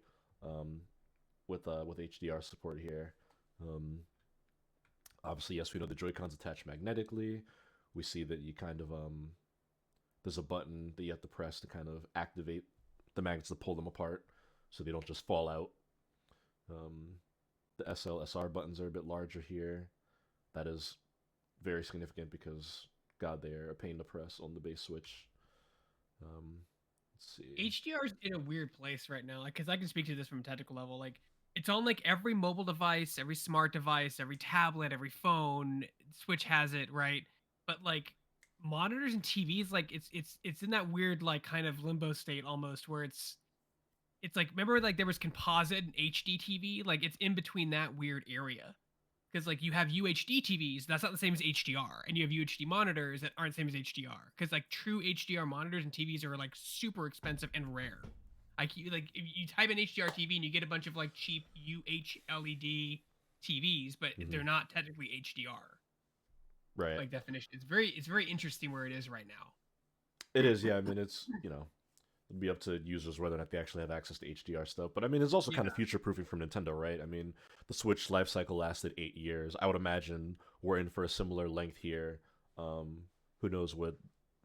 with HDR support here. Obviously, yes, we know the Joy-Cons attach magnetically. We see that you kind of there's a button that you have to press to kind of activate the magnets to pull them apart, so they don't just fall out. The SL, SR buttons are a bit larger here. That is very significant because, God, they are a pain to press on the base Switch. Let's see. HDR is in a weird place right now, because I can speak to this from a technical level. Like, it's on like every mobile device, every smart device, every tablet, every phone. Switch has it, right? But like monitors and TVs, like it's in that weird like kind of limbo state almost, where it's like, remember like there was composite and HD TV, like it's in between that weird area. Because like you have UHD TVs, that's not the same as HDR, and you have UHD monitors that aren't the same as HDR. Because like true HDR monitors and TVs are like super expensive and rare. Like if you type in HDR TV and you get a bunch of like cheap UHLED TVs, but they're not technically HDR. Right. Like definition. It's very interesting where it is right now. It is, yeah. I mean, it's it'd be up to users whether or not they actually have access to HDR stuff. But I mean, it's also kind of future-proofing from Nintendo, right? I mean, the Switch life cycle lasted 8 years. I would imagine we're in for a similar length here. Who knows what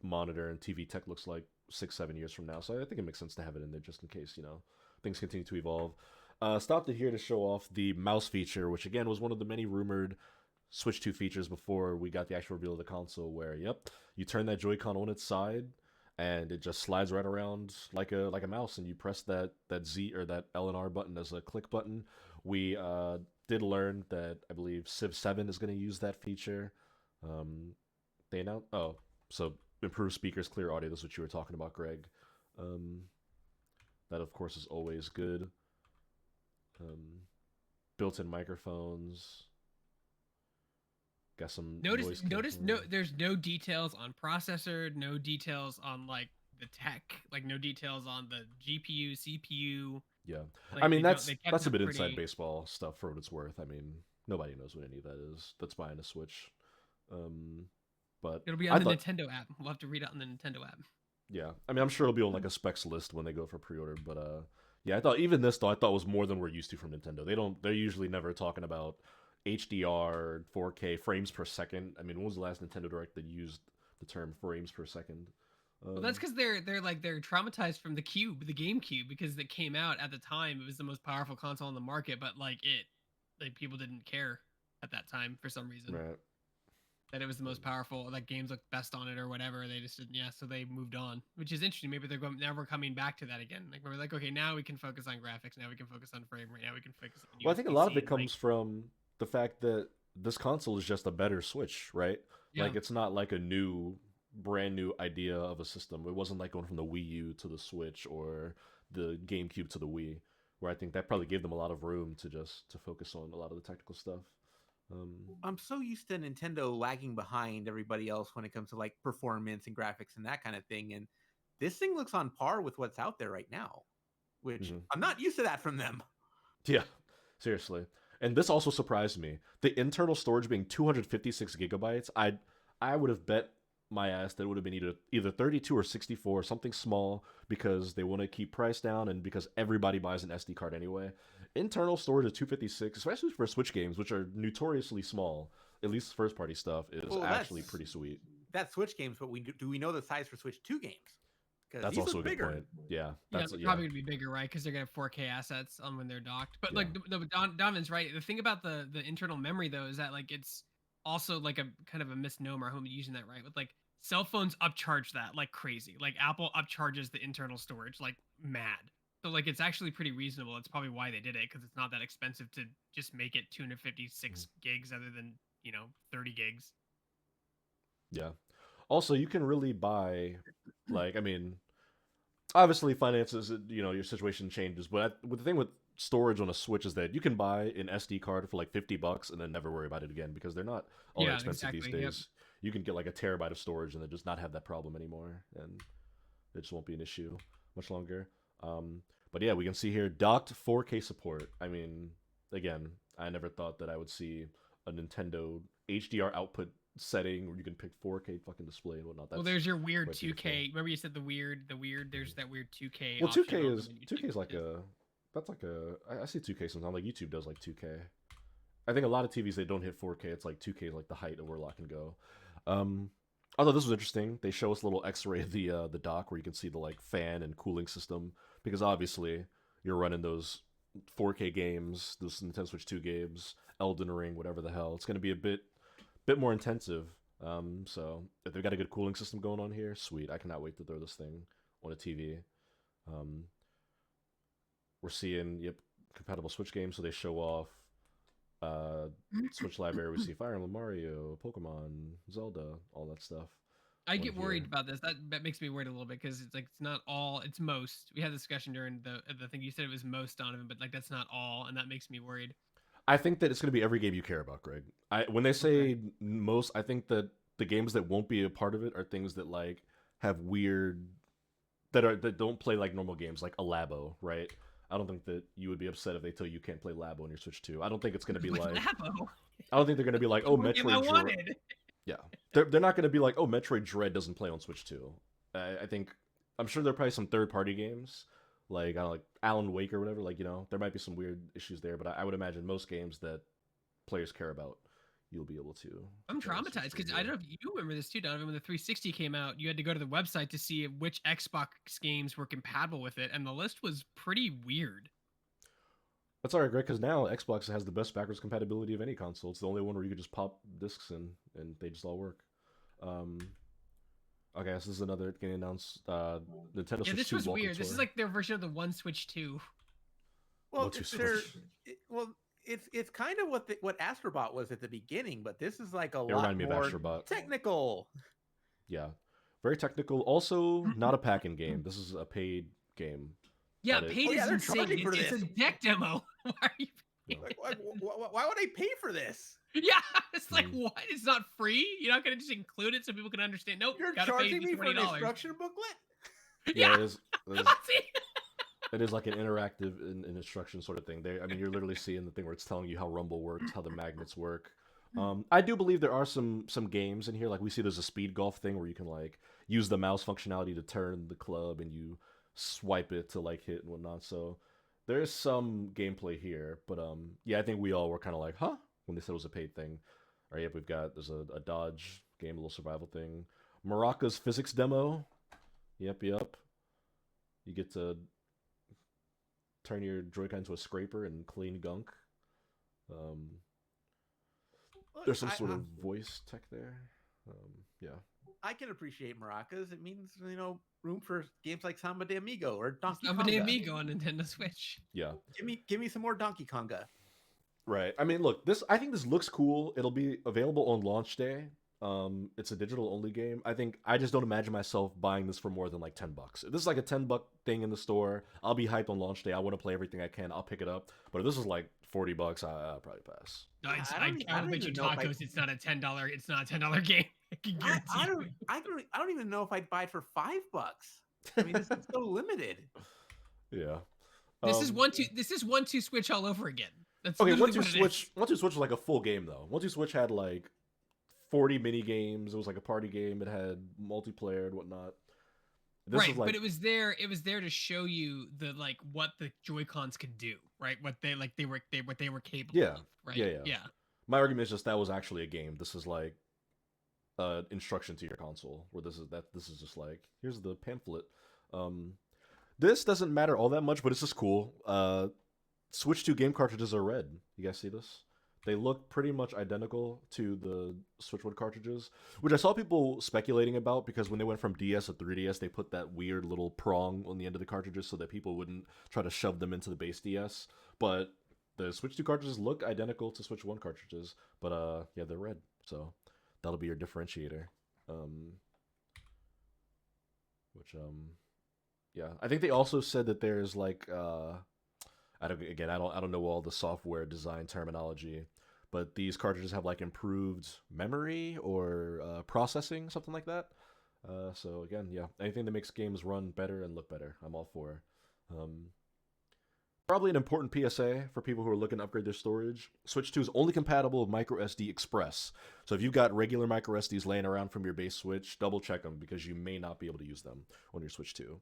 monitor and TV tech looks like 6-7 years from now. So I think it makes sense to have it in there just in case, you know, things continue to evolve. Stopped it here to show off the mouse feature, which again was one of the many rumored Switch 2 features before we got the actual reveal of the console, where yep, you turn that Joy-Con on its side and it just slides right around like a mouse, and you press that Z or that L and R button as a click button. We did learn that I believe Civ 7 is going to use that feature. They announced so improved speakers, clear audio. That's what you were talking about, Greg. That of course is always good. Built-in microphones. Got some notice no, there's no details on processor, no details on like the tech, like no details on the GPU, CPU. Yeah, like, I mean that's a bit pretty... inside baseball stuff for what it's worth. I mean, nobody knows what any of that is that's buying a Switch. But it'll be on the Nintendo app. We'll have to read it on the Nintendo app. Yeah, I mean, I'm sure it'll be on like a specs list when they go for pre-order. But yeah, I thought even this I thought was more than we're used to from Nintendo. They're usually never talking about HDR, 4K frames per second. I mean, when was the last Nintendo Direct that used the term frames per second? Well, that's because they're traumatized from the GameCube, because it came out at the time. It was the most powerful console on the market, but like people didn't care at that time for some reason. Right. That it was the most powerful, like games looked best on it or whatever. They just didn't, so they moved on, which is interesting. Maybe now we're coming back to that again. Like we're like, okay, now we can focus on graphics. Now we can focus on frame rate. Now we can focus on. Well, I think a lot of it comes from the fact that this console is just a better Switch, right? Yeah. Like it's not like a brand new idea of a system. It wasn't like going from the Wii U to the Switch or the GameCube to the Wii, where I think that probably gave them a lot of room to focus on a lot of the technical stuff. I'm so used to Nintendo lagging behind everybody else when it comes to like performance and graphics and that kind of thing, and this thing looks on par with what's out there right now, which I'm not used to that from them. Yeah, seriously. And this also surprised me. The internal storage being 256 gigabytes, I would have bet my ass that it would have been either 32 or 64, something small, because they want to keep price down and because everybody buys an SD card anyway. Internal storage of 256, especially for Switch games, which are notoriously small, at least first-party stuff, is actually pretty sweet. That's Switch games, but do we know the size for Switch 2 games? That's also a good point. Yeah, they're probably gonna be bigger, right? Because they're gonna have 4K assets on when they're docked. But like Donovan's right. The thing about the internal memory though is that like it's also like a kind of a misnomer. I hope I'm using that right. With like cell phones upcharge that like crazy. Like Apple upcharges the internal storage like mad. So like it's actually pretty reasonable. It's probably why they did it, because it's not that expensive to just make it 256 gigs other than 30 gigs. Yeah. Also, you can really buy, like, I mean, obviously finances, your situation changes, but the thing with storage on a Switch is that you can buy an SD card for like $50 and then never worry about it again, because they're not all that expensive these days. Yep. You can get like a terabyte of storage and then just not have that problem anymore, and it just won't be an issue much longer. But yeah, we can see here docked 4K support. I mean, again, I never thought that I would see a Nintendo HDR output setting where you can pick 4K fucking display and whatnot. Well, there's your weird 2K. Beautiful. Remember you said the weird. There's that weird 2K. Well, 2K is like I see 2K sometimes. Like YouTube does like 2K. I think a lot of TVs they don't hit 4K. It's like 2K is like the height of where lock and go. I thought this was interesting. They show us a little X-ray of the dock where you can see the like fan and cooling system, because obviously you're running those 4K games, those Nintendo Switch 2 games, Elden Ring, whatever the hell. It's going to be a bit more intensive. So if they've got a good cooling system going on here, sweet. I cannot wait to throw this thing on a TV. We're seeing compatible Switch games, so they show off Switch library. We see Fire Emblem, Mario, Pokemon, Zelda, all that stuff. I get worried about this. That makes me worried a little bit, because it's like it's not all. It's most. We had a discussion during the thing. You said it was most, Donovan, but like that's not all, and that makes me worried. I think that it's going to be every game you care about, Greg. When they say most, I think that the games that won't be a part of it are things that like have weird that don't play like normal games, like a Labo, right? I don't think that you would be upset if they tell you can't play Labo on your Switch 2. I don't think it's going to be like Labo. I don't think they're going to be like, oh, Metroid Dread. Yeah, they're not going to be like, oh, Metroid Dread doesn't play on Switch 2. I'm sure there are probably some third-party games like Alan Wake or whatever. Like there might be some weird issues there, but I would imagine most games that players care about, you'll be able to. I'm traumatized because I don't know if you remember this too, Donovan. When the 360 came out, you had to go to the website to see which Xbox games were compatible with it, and the list was pretty weird. That's alright, Greg, because now Xbox has the best backwards compatibility of any console. It's the only one where you could just pop discs in and they just all work. Okay, so this is another getting announced. Nintendo Switch 2 this was Walker weird. Tour. This is like their version of the One Switch 2. Well, it's kind of what Astrobot was at the beginning, but this is like a lot more technical. Yeah, very technical. Also, not a pack-in game. This is a paid game. Yeah, paid is insane. It's a deck demo. Why are you why would I pay for this? Yeah, it's like, what? It's not free? You're not going to just include it so people can understand? Nope. You're charging me for an instruction booklet? Yeah, it is like an interactive instruction sort of thing. I mean, you're literally seeing the thing where it's telling you how Rumble works, how the magnets work. I do believe there are some games in here. Like, we see there's a speed golf thing where you can, like, use the mouse functionality to turn the club and you swipe it to, like, hit and whatnot. So there is some gameplay here. But, yeah, I think we all were kind of like, huh? When they said it was a paid thing. All right, yep, there's a dodge game, a little survival thing. Maraka's physics demo. Yep. You get to turn your Joy-Con into a scraper and clean gunk. There's some sort of voice tech there. Yeah. I can appreciate maracas. It means, room for games like Samba de Amigo or Donkey Konga. Samba de Amigo on Nintendo Switch. Yeah. Give me some more Donkey Konga. Right. I mean, look, I think this looks cool. It'll be available on launch day. It's a digital only game. I just don't imagine myself buying this for more than like $10. If this is like a $10 thing in the store, I'll be hyped on launch day. I want to play everything I can. I'll pick it up. But if this is like $40, I'll probably pass. No, I bet you tacos. It's not a $10. It's not a $10 game. I don't even know if I'd buy it for $5. I mean, this is so limited. Yeah. This is 1-2 Switch all over again. That's okay. 1-2 Switch was like a full game though. 1-2 Switch had like 40 mini games. It was like a party game. It had multiplayer and whatnot. Right, but it was there. It was there to show you what the Joy-Cons could do. Right, what they were capable of. Right. Yeah. My argument is just that was actually a game. This is like instruction to your console. Where this is just like, here's the pamphlet. This doesn't matter all that much, but it's just cool. Switch 2 game cartridges are red. You guys see this? They look pretty much identical to the Switch 1 cartridges, which I saw people speculating about because when they went from DS to 3DS, they put that weird little prong on the end of the cartridges so that people wouldn't try to shove them into the base DS. But the Switch 2 cartridges look identical to Switch 1 cartridges, but yeah, they're red. So that'll be your differentiator. Yeah, I think they also said that there's like I don't know all the software design terminology, but these cartridges have like improved memory or processing, something like that. So again, yeah, anything that makes games run better and look better, I'm all for. Probably an important PSA for people who are looking to upgrade their storage. Switch 2 is only compatible with microSD Express. So if you've got regular microSDs laying around from your base Switch, double check them because you may not be able to use them on your Switch 2.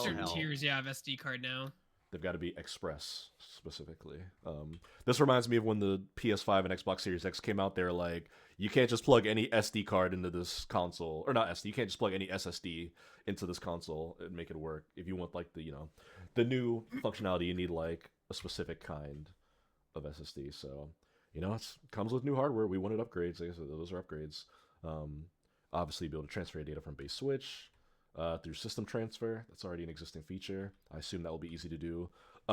Certain tiers, have SD card now. They've got to be Express specifically. This reminds me of when the PS5 and Xbox Series X came out. They were like, you can't just plug any SD card into this console, or not SD. You can't just plug any SSD into this console and make it work. If you want like the new functionality, you need like a specific kind of SSD. So it comes with new hardware. We wanted upgrades. Like I said, those are upgrades. Obviously, be able to transfer data from base Switch. Through system transfer. That's already an existing feature. I assume that will be easy to do.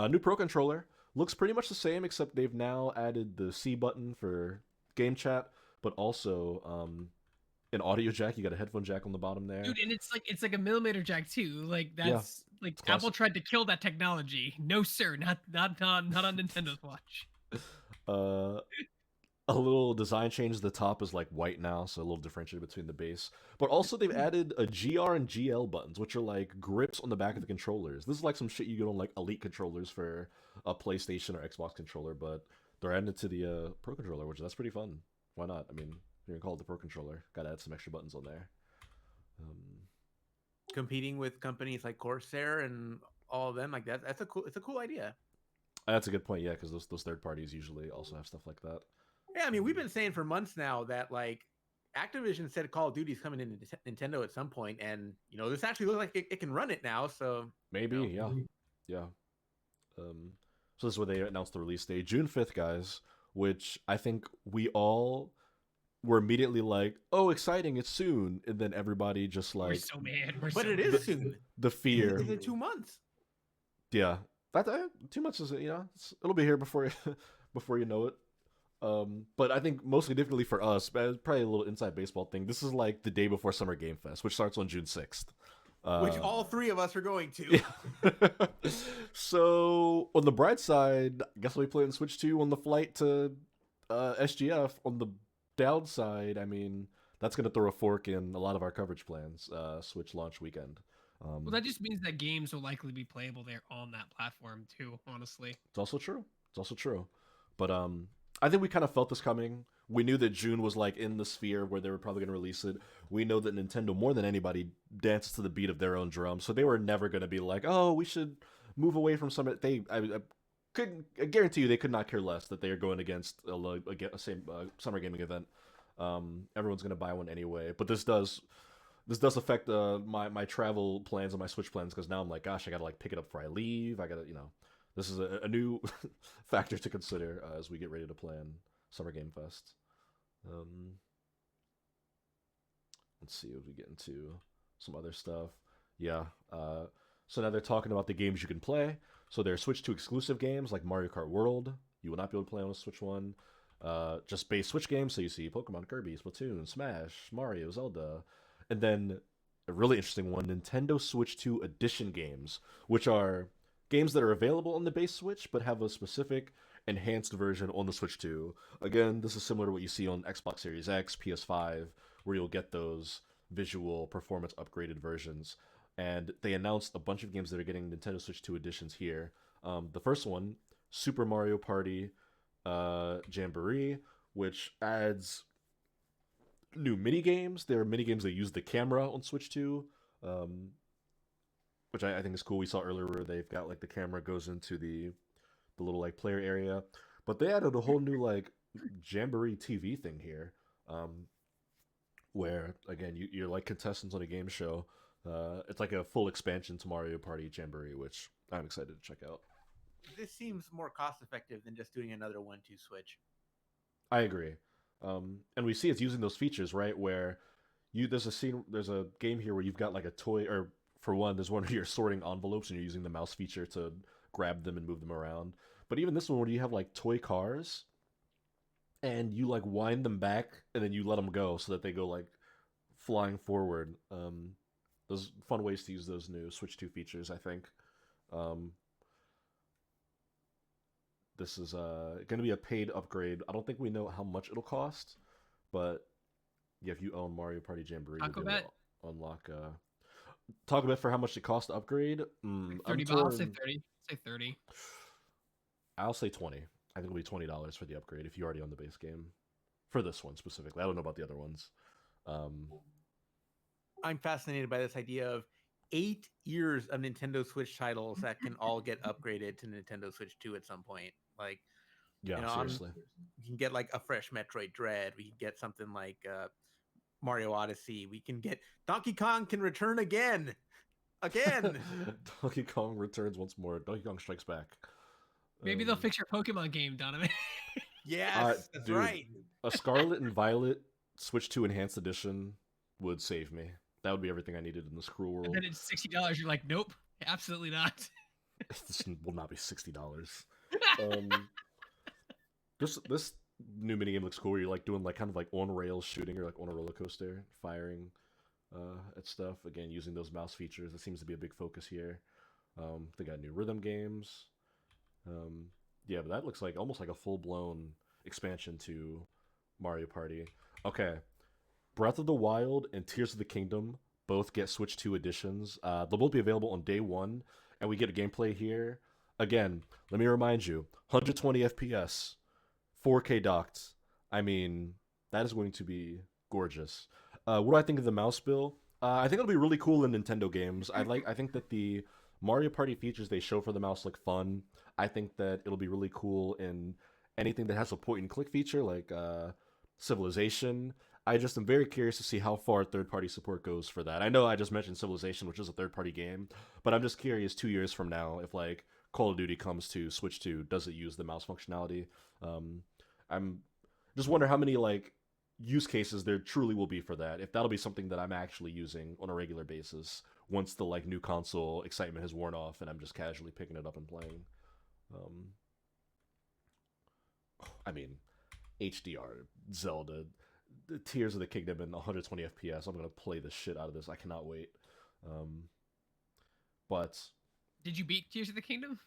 New Pro Controller looks pretty much the same, except they've now added the C button for game chat, but also an audio jack. You got a headphone jack on the bottom there, dude, and it's like a millimeter jack too. Like that's like Apple tried to kill that technology. No sir, not on Nintendo's watch. A little design change. The top is like white now, so a little differentiated between the base. But also they've added a GR and GL buttons, which are like grips on the back of the controllers. This is like some shit you get on like Elite controllers for a PlayStation or Xbox controller, but they're adding it to the Pro Controller, which that's pretty fun. Why not? I mean, you're gonna call it the Pro Controller. Gotta add some extra buttons on there. Competing with companies like Corsair and all of them, like that. It's a cool idea. That's a good point, yeah, because those third parties usually also have stuff like that. Yeah, I mean, we've been saying for months now that like Activision said Call of Duty's coming into Nintendo at some point, and this actually looks like it can run it now. So Maybe, yeah, yeah. So this is where they announced the release date, June 5th, guys. Which I think we all were immediately like, "Oh, exciting! It's soon," and then everybody just We're like so mad. but it is soon. the fear. It's in 2 months. Yeah, that 2 months is it'll be here before before you know it. But I think most significantly for us, but probably a little inside baseball thing. This is like the day before Summer Game Fest, which starts on June 6th. Which all 3 of us are going to. Yeah. So on the bright side, I guess we'll be playing Switch 2 on the flight to SGF. On the downside, I mean, that's going to throw a fork in a lot of our coverage plans, Switch launch weekend. Well, that just means that games will likely be playable there on that platform too, honestly. It's also true. It's also true. But I think we kind of felt this coming. We knew that June was like in the sphere where they were probably going to release it. We know that Nintendo, more than anybody, dances to the beat of their own drum. So they were never going to be like, "Oh, we should move away from some." I guarantee you, they could not care less that they are going against a same summer gaming event. Everyone's going to buy one anyway. But this does affect my travel plans and my Switch plans, because now I'm like, gosh, I got to like pick it up before I leave. I got to this is a new factor to consider as we get ready to plan Summer Game Fest. Let's see if we get into some other stuff. Yeah. So now they're talking about the games you can play. So there are Switch 2 exclusive games like Mario Kart World. You will not be able to play on a Switch 1. Just base Switch games. So you see Pokemon, Kirby, Splatoon, Smash, Mario, Zelda. And then a really interesting one, Nintendo Switch 2 Edition games, which are games that are available on the base Switch but have a specific enhanced version on the Switch 2. Again, this is similar to what you see on Xbox Series X, PS5, where you'll get those visual performance upgraded versions. And they announced a bunch of games that are getting Nintendo Switch 2 editions here. The first one, Super Mario Party Jamboree, which adds new mini games. There are mini games that use the camera on Switch 2, which I think is cool. We saw earlier where they've got like the camera goes into the little like player area, but they added a whole new like Jamboree TV thing here, where again you're like contestants on a game show. It's like a full expansion to Mario Party Jamboree, which I'm excited to check out. This seems more cost effective than just doing another 1-2 Switch. I agree. And we see it's using those features, right? Where there's a game here where you've got like a toy, or for one, there's one where you're sorting envelopes and you're using the mouse feature to grab them and move them around. But even this one where you have like toy cars and you like wind them back and then you let them go so that they go like flying forward. Those fun ways to use those new Switch 2 features, I think. This is going to be a paid upgrade. I don't think we know how much it'll cost, but yeah, if you own Mario Party Jamboree, you'll be able to unlock. Talk about for how much it costs to upgrade. Like $30. I'll say 30. Say 30. I'll say 20. I think it'll be $20 for the upgrade if you already own the base game. For this one specifically, I don't know about the other ones. I'm fascinated by this idea of 8 years of Nintendo Switch titles that can all get upgraded to Nintendo Switch 2 at some point. Like, yeah, seriously, we can get like a fresh Metroid Dread. We can get something like Mario Odyssey. We can get Donkey Kong can return again. Donkey Kong returns once more. Donkey Kong Strikes Back. Maybe they'll fix your Pokemon game, Donovan. Yes, that's dude, right. A Scarlet and Violet Switch 2 Enhanced Edition would save me. That would be everything I needed in this cruel world. And then it's $60. You're like, nope, absolutely not. This will not be $60. This new minigame looks cool. Where you're like doing like kind of like on rails shooting, or like on a roller coaster firing at stuff. Again, using those mouse features. That seems to be a big focus here. They got new rhythm games. Yeah, but that looks like almost like a full blown expansion to Mario Party. Okay. Breath of the Wild and Tears of the Kingdom both get Switch 2 editions. They'll both be available on day one, and we get a gameplay here. Again, let me remind you, 120 FPS, 4K docked. I mean, that is going to be gorgeous. What do I think of the mouse bill? I think it'll be really cool in Nintendo games. I think that the Mario Party features they show for the mouse look fun. I think that it'll be really cool in anything that has a point and click feature like Civilization. I just am very curious to see how far third-party support goes for that. I know I just mentioned Civilization, which is a third-party game, but I'm just curious 2 years from now if like Call of Duty comes to Switch 2, does it use the mouse functionality? I'm just wonder how many like use cases there truly will be for that. If that'll be something that I'm actually using on a regular basis once the like new console excitement has worn off and I'm just casually picking it up and playing. Um, I mean, HDR Zelda, the Tears of the Kingdom in 120 FPS. I'm gonna play the shit out of this. I cannot wait. Um, but Did you beat Tears of the Kingdom?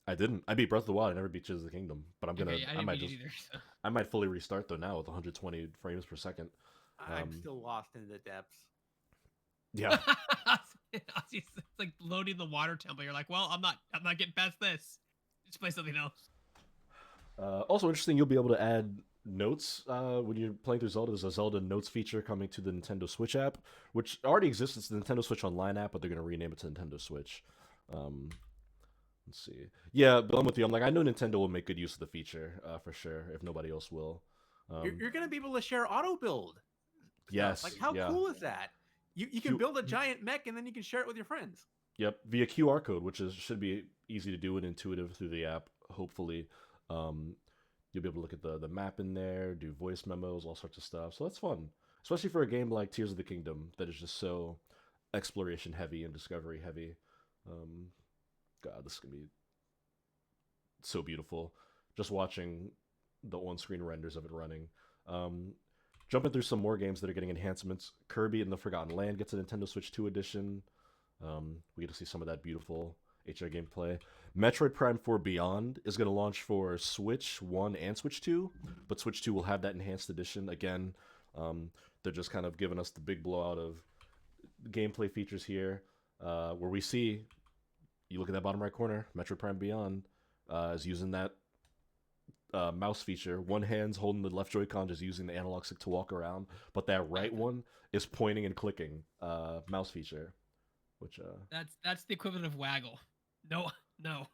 I didn't. I beat Breath of the Wild. I never beat Tears of the Kingdom. But I'm gonna. Okay, I I didn't might beat it just. either. So. I might fully restart though now with 120 frames per second. I'm still lost in the depths. Yeah. It's like loading the water temple. You're like, well, I'm not getting past this. Just play something else. Also interesting, you'll be able to add notes when you're playing through Zelda. There's a Zelda Notes feature coming to the Nintendo Switch app, which already exists. It's the Nintendo Switch Online app, but they're going to rename it to Nintendo Switch. Let's see. Yeah, but I'm with you. I'm like, I know Nintendo will make good use of the feature for sure, if nobody else will. You're going to be able to share auto build. Yes. Like, how cool is that? You can build a giant mech and then you can share it with your friends. Yep, via QR code, which should be easy to do and intuitive through the app. Hopefully, you'll be able to look at the map in there, do voice memos, all sorts of stuff. So that's fun, especially for a game like Tears of the Kingdom that is just so exploration heavy and discovery heavy. God, this is gonna be so beautiful. Just watching the on-screen renders of it running. Jumping through some more games that are getting enhancements. Kirby and the Forgotten Land gets a Nintendo Switch 2 edition. We get to see some of that beautiful HDR gameplay. Metroid Prime 4 Beyond is going to launch for Switch 1 and Switch 2, but Switch 2 will have that enhanced edition. Again, they're just kind of giving us the big blowout of gameplay features here, where we see, you look at that bottom right corner, Metroid Prime Beyond is using that mouse feature. One hand's holding the left Joy-Con, just using the analog stick to walk around, but that right one is pointing and clicking mouse feature. Which that's the equivalent of waggle. No.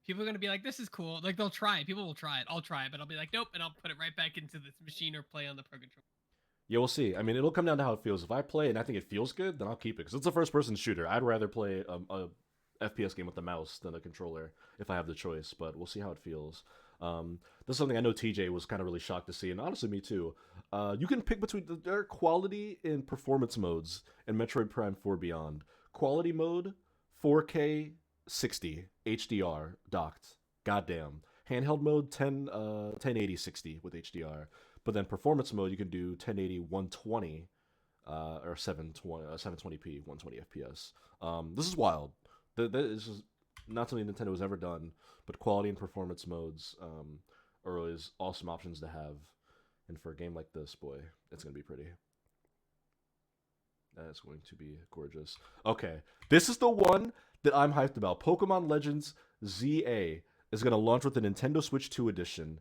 People are gonna be like, this is cool. Like they'll try it. People will try it. I'll try it, but I'll be like, nope, and I'll put it right back into this machine or play on the Pro Controller. Yeah, we'll see. I mean, it'll come down to how it feels. If I play and I think it feels good, then I'll keep it because it's a first-person shooter. I'd rather play a FPS game with the mouse than a controller if I have the choice. But we'll see how it feels. This is something I know TJ was kind of really shocked to see, and honestly, me too. You can pick between their quality and performance modes in Metroid Prime 4 Beyond. Quality mode, 4K 60 HDR docked. Goddamn. Handheld mode, 1080 60 with HDR. But then performance mode, you can do 1080 120 or 720p 120 FPS. This is wild. This is not something Nintendo has ever done, but quality and performance modes are always awesome options to have. And for a game like this, boy, it's going to be pretty. That is going to be gorgeous. Okay, this is the one that I'm hyped about. Pokemon Legends ZA is going to launch with the Nintendo Switch 2 edition.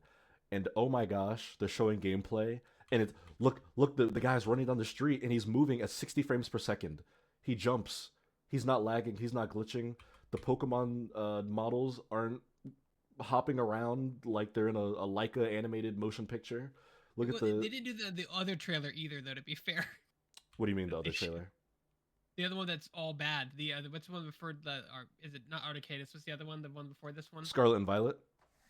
And oh my gosh, they're showing gameplay. And it's look, the guy's running down the street and he's moving at 60 frames per second. He jumps. He's not lagging. He's not glitching. The Pokemon models aren't hopping around like they're in a Leica animated motion picture. Look at the... They didn't do the other trailer either, though, to be fair. What do you mean the other trailer? The other one that's all bad. The other, what's the one before is it not Articatus? What's the other one? The one before this one? Scarlet and Violet?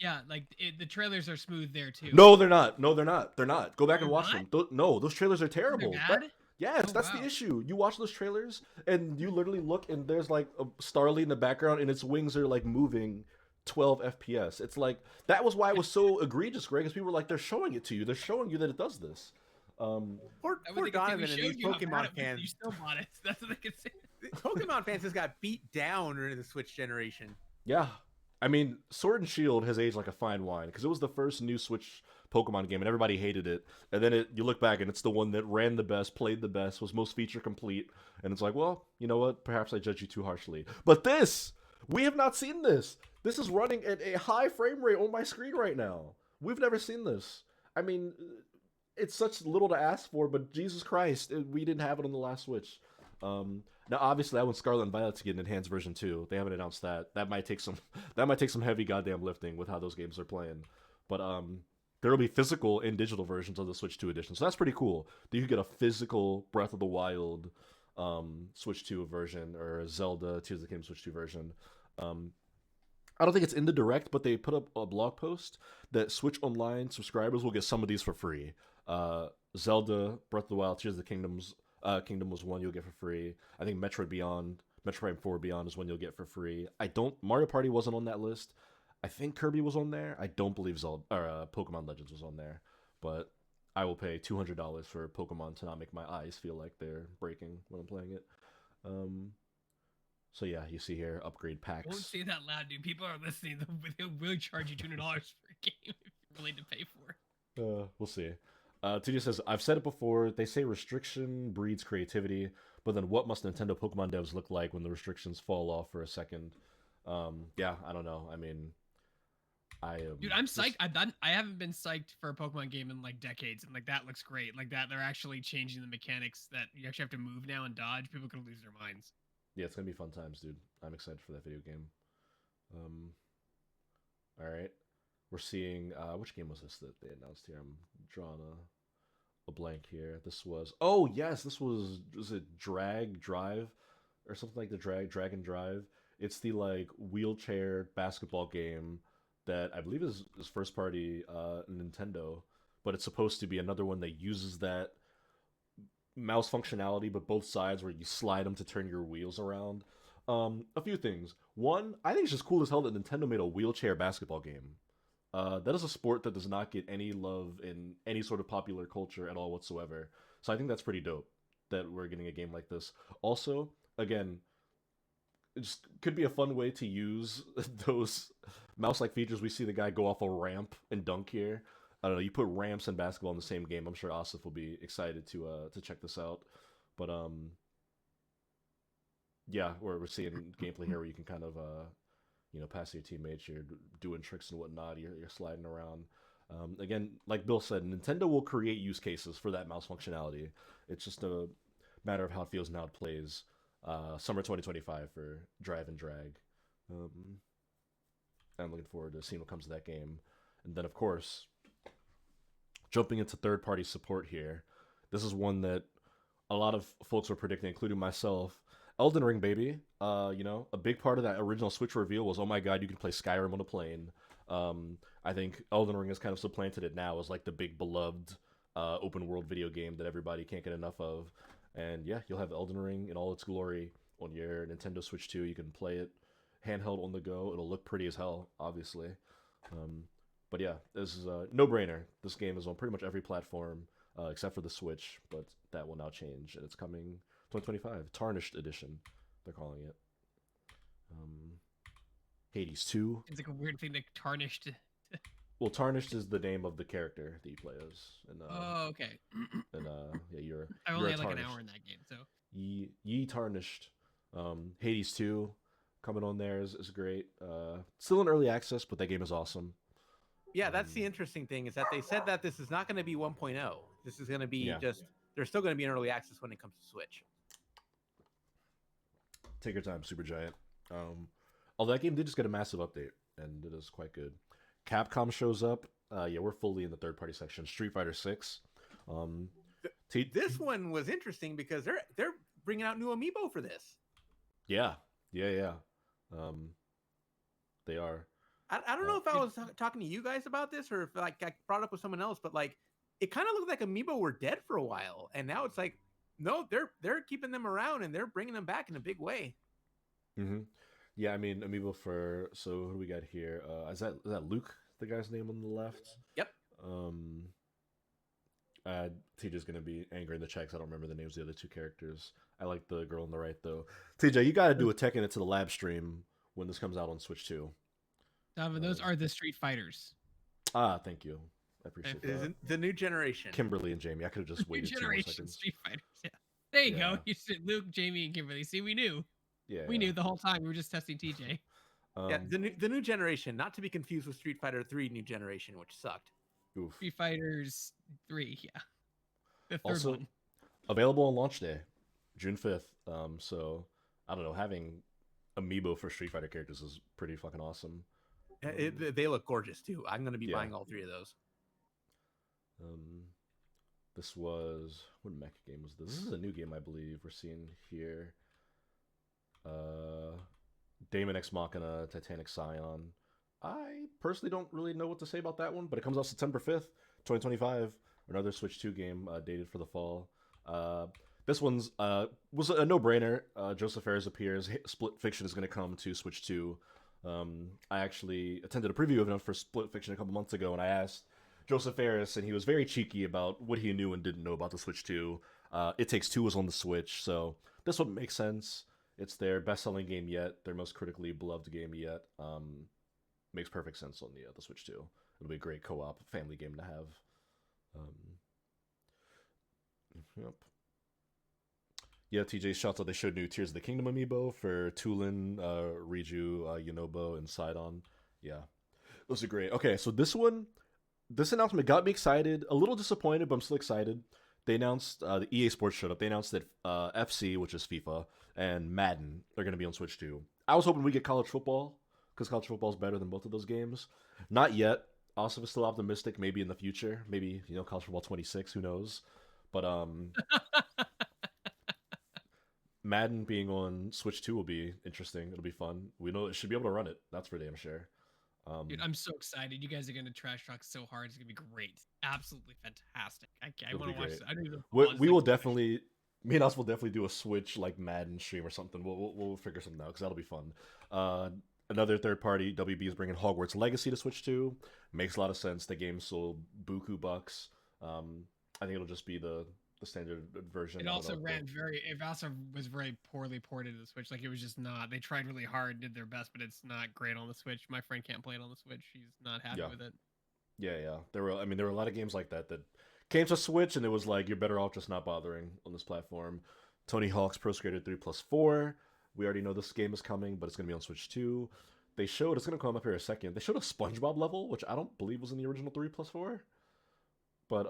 Yeah, like the trailers are smooth there too. No, they're not. They're not. Go back and watch them. No, those trailers are terrible. They're bad? Yes, that's the issue. You watch those trailers and you literally look and there's like a Starly in the background and its wings are like moving 12 FPS. It's like, that was why it was so egregious, Greg, because people were like, they're showing it to you. They're showing you that it does this. Poor Donovan and these Pokemon fans. You still bought it. That's what they can say. Pokemon fans just got beat down during the Switch generation. Yeah. I mean, Sword and Shield has aged like a fine wine because it was the first new Switch Pokemon game and everybody hated it. And then you look back and it's the one that ran the best, played the best, was most feature complete. And it's like, well, you know what? Perhaps I judge you too harshly. But this, we have not seen this. This is running at a high frame rate on my screen right now. We've never seen this. I mean, it's such little to ask for, but Jesus Christ, we didn't have it on the last Switch. Now, obviously, I want Scarlet and Violet to get an enhanced version too. They haven't announced that. That might take some heavy goddamn lifting with how those games are playing. But there will be physical and digital versions of the Switch 2 edition. So that's pretty cool. That you could get a physical Breath of the Wild Switch 2 version or a Zelda Tears of the Kingdom Switch 2 version. I don't think it's in the direct, but they put up a blog post that Switch Online subscribers will get some of these for free. Zelda, Breath of the Wild, Tears of the Kingdom was one you'll get for free. I think Metroid Prime 4 Beyond is one you'll get for free. Mario Party wasn't on that list. I think Kirby was on there. I don't believe Pokemon Legends was on there. But I will pay $200 for Pokemon to not make my eyes feel like they're breaking when I'm playing it. So yeah, you see here, upgrade packs. Don't say that loud, dude. People are listening. They'll really charge you $200 for a game if you're willing to pay for it. We'll see. TJ says, I've said it before, they say restriction breeds creativity, but then what must Nintendo Pokemon devs look like when the restrictions fall off for a second? Yeah, I don't know. I mean, dude, I'm psyched. I haven't been psyched for a Pokemon game in like decades, and like that looks great. Like that, they're actually changing the mechanics that you actually have to move now and dodge. People could lose their minds. Yeah, it's gonna be fun times, dude. I'm excited for that video game. All right, we're seeing which game was this that they announced here? I'm drawing a blank here. This was it Drag Drive or something like the Dragon Drive. It's the like wheelchair basketball game that I believe is first party Nintendo, but it's supposed to be another one that uses that mouse functionality, but both sides where you slide them to turn your wheels around. A few things. One, I think it's just cool as hell that Nintendo made a wheelchair basketball game. That is a sport that does not get any love in any sort of popular culture at all whatsoever. So I think that's pretty dope that we're getting a game like this. Also, again, it just could be a fun way to use those mouse-like features. We see the guy go off a ramp and dunk here. I don't know. You put ramps and basketball in the same game. I'm sure Asif will be excited to check this out. But yeah, we're seeing gameplay here where you can kind of pass your teammates. You're doing tricks and whatnot. You're sliding around. Again, like Bill said, Nintendo will create use cases for that mouse functionality. It's just a matter of how it feels and how it plays. Summer 2025 for Drive and Drag. I'm looking forward to seeing what comes of that game. And then, of course, jumping into third-party support here. This is one that a lot of folks were predicting, including myself. Elden Ring, baby. A big part of that original Switch reveal was, oh my god, you can play Skyrim on a plane. I think Elden Ring has kind of supplanted it now as like the big beloved open world video game that everybody can't get enough of. And yeah, you'll have Elden Ring in all its glory on your Nintendo Switch 2. You can play it handheld on the go. It'll look pretty as hell, obviously. But yeah, this is a no-brainer. This game is on pretty much every platform except for the Switch, but that will now change, and it's coming 2025. Tarnished Edition, they're calling it. Hades 2. It's like a weird thing, like tarnished. Well, Tarnished is the name of the character that you play as. And, oh, okay. And yeah, you're. I you're only had like Tarnished. an hour in that game, so. Ye Tarnished. Hades 2 coming on there is great. Still in early access, but that game is awesome. Yeah, that's the interesting thing is that they said that this is not going to be 1.0. This is going to be they're still going to be in early access when it comes to Switch. Take your time, Supergiant. Although that game did just get a massive update, and it is quite good. Capcom shows up. Yeah, we're fully in the third-party section. Street Fighter 6. This one was interesting because they're bringing out new amiibo for this. Yeah. They are. I don't know if I was talking to you guys about this or if like I brought it up with someone else, but like it kind of looked like amiibo were dead for a while, and now it's like no, they're keeping them around and they're bringing them back in a big way. Mm-hmm. Yeah, I mean amiibo for who do we got here? Is that Luke, the guy's name on the left? Yep. TJ's gonna be angry in the chat because I don't remember the names of the other two characters. I like the girl on the right though. TJ, you got to do a Tekken into the lab stream when this comes out on Switch 2. Those are the Street Fighters. Thank you. I appreciate It is that. the new generation. Kimberly and Jamie. I could have just waited 2 more seconds. Street Fighters. Yeah. There you go. You said Luke, Jamie, and Kimberly. See, we knew. Yeah. We knew the whole time. We were just testing TJ. Yeah, the new generation, not to be confused with Street Fighter 3 new generation, which sucked. Oof. Street Fighters 3, yeah. The third also, one. Available on launch day, June 5th. So, I don't know, having amiibo for Street Fighter characters is pretty fucking awesome. They look gorgeous, too. I'm going to be buying all 3 of those. This was what mecha game was this? This is a new game, I believe. We're seeing here. Daemon X Machina, Titanic Scion. I personally don't really know what to say about that one, but it comes out September 5th, 2025. Another Switch 2 game dated for the fall. This one's was a no-brainer. Joseph Fares appears. Split Fiction is going to come to Switch 2. I actually attended a preview event for Split Fiction a couple months ago, and I asked Joseph Fares, and he was very cheeky about what he knew and didn't know about the Switch 2. It Takes Two was on the Switch, so this one makes sense. It's their best-selling game yet, their most critically beloved game yet. Makes perfect sense on the Switch 2. It'll be a great co-op family game to have. Yep. Yeah, TJ shouts out they showed new Tears of the Kingdom amiibo for Tulin, Riju, Yunobo, and Sidon. Yeah, those are great. Okay, so this announcement got me excited. A little disappointed, but I'm still excited. They announced the EA Sports showed up. They announced that FC, which is FIFA, and Madden are going to be on Switch 2. I was hoping we get college football because college football is better than both of those games. Not yet. Also, still optimistic. Maybe in the future. Maybe college football 26. Who knows? But Madden being on Switch 2 will be interesting. It'll be fun. We know it should be able to run it. That's for damn sure. Dude, I'm so excited. You guys are going to trash talk so hard. It's going to be great. Absolutely fantastic. I want to watch it. I don't even we will definitely, me and us will definitely do a Switch like Madden stream or something. We'll figure something out because that'll be fun. Another third party, WB is bringing Hogwarts Legacy to Switch 2. Makes a lot of sense. The game sold buku bucks. I think it'll just be the standard version. It also was very poorly ported to the Switch. Like it was just not. They tried really hard, did their best, but it's not great on the Switch. My friend can't play it on the Switch. He's not happy with it. Yeah. There were a lot of games like that came to Switch, and it was like you're better off just not bothering on this platform. Tony Hawk's Pro Skater 3+4. We already know this game is coming, but it's gonna be on Switch 2. They showed it's gonna come up here in a second. They showed a SpongeBob level, which I don't believe was in the original 3+4. But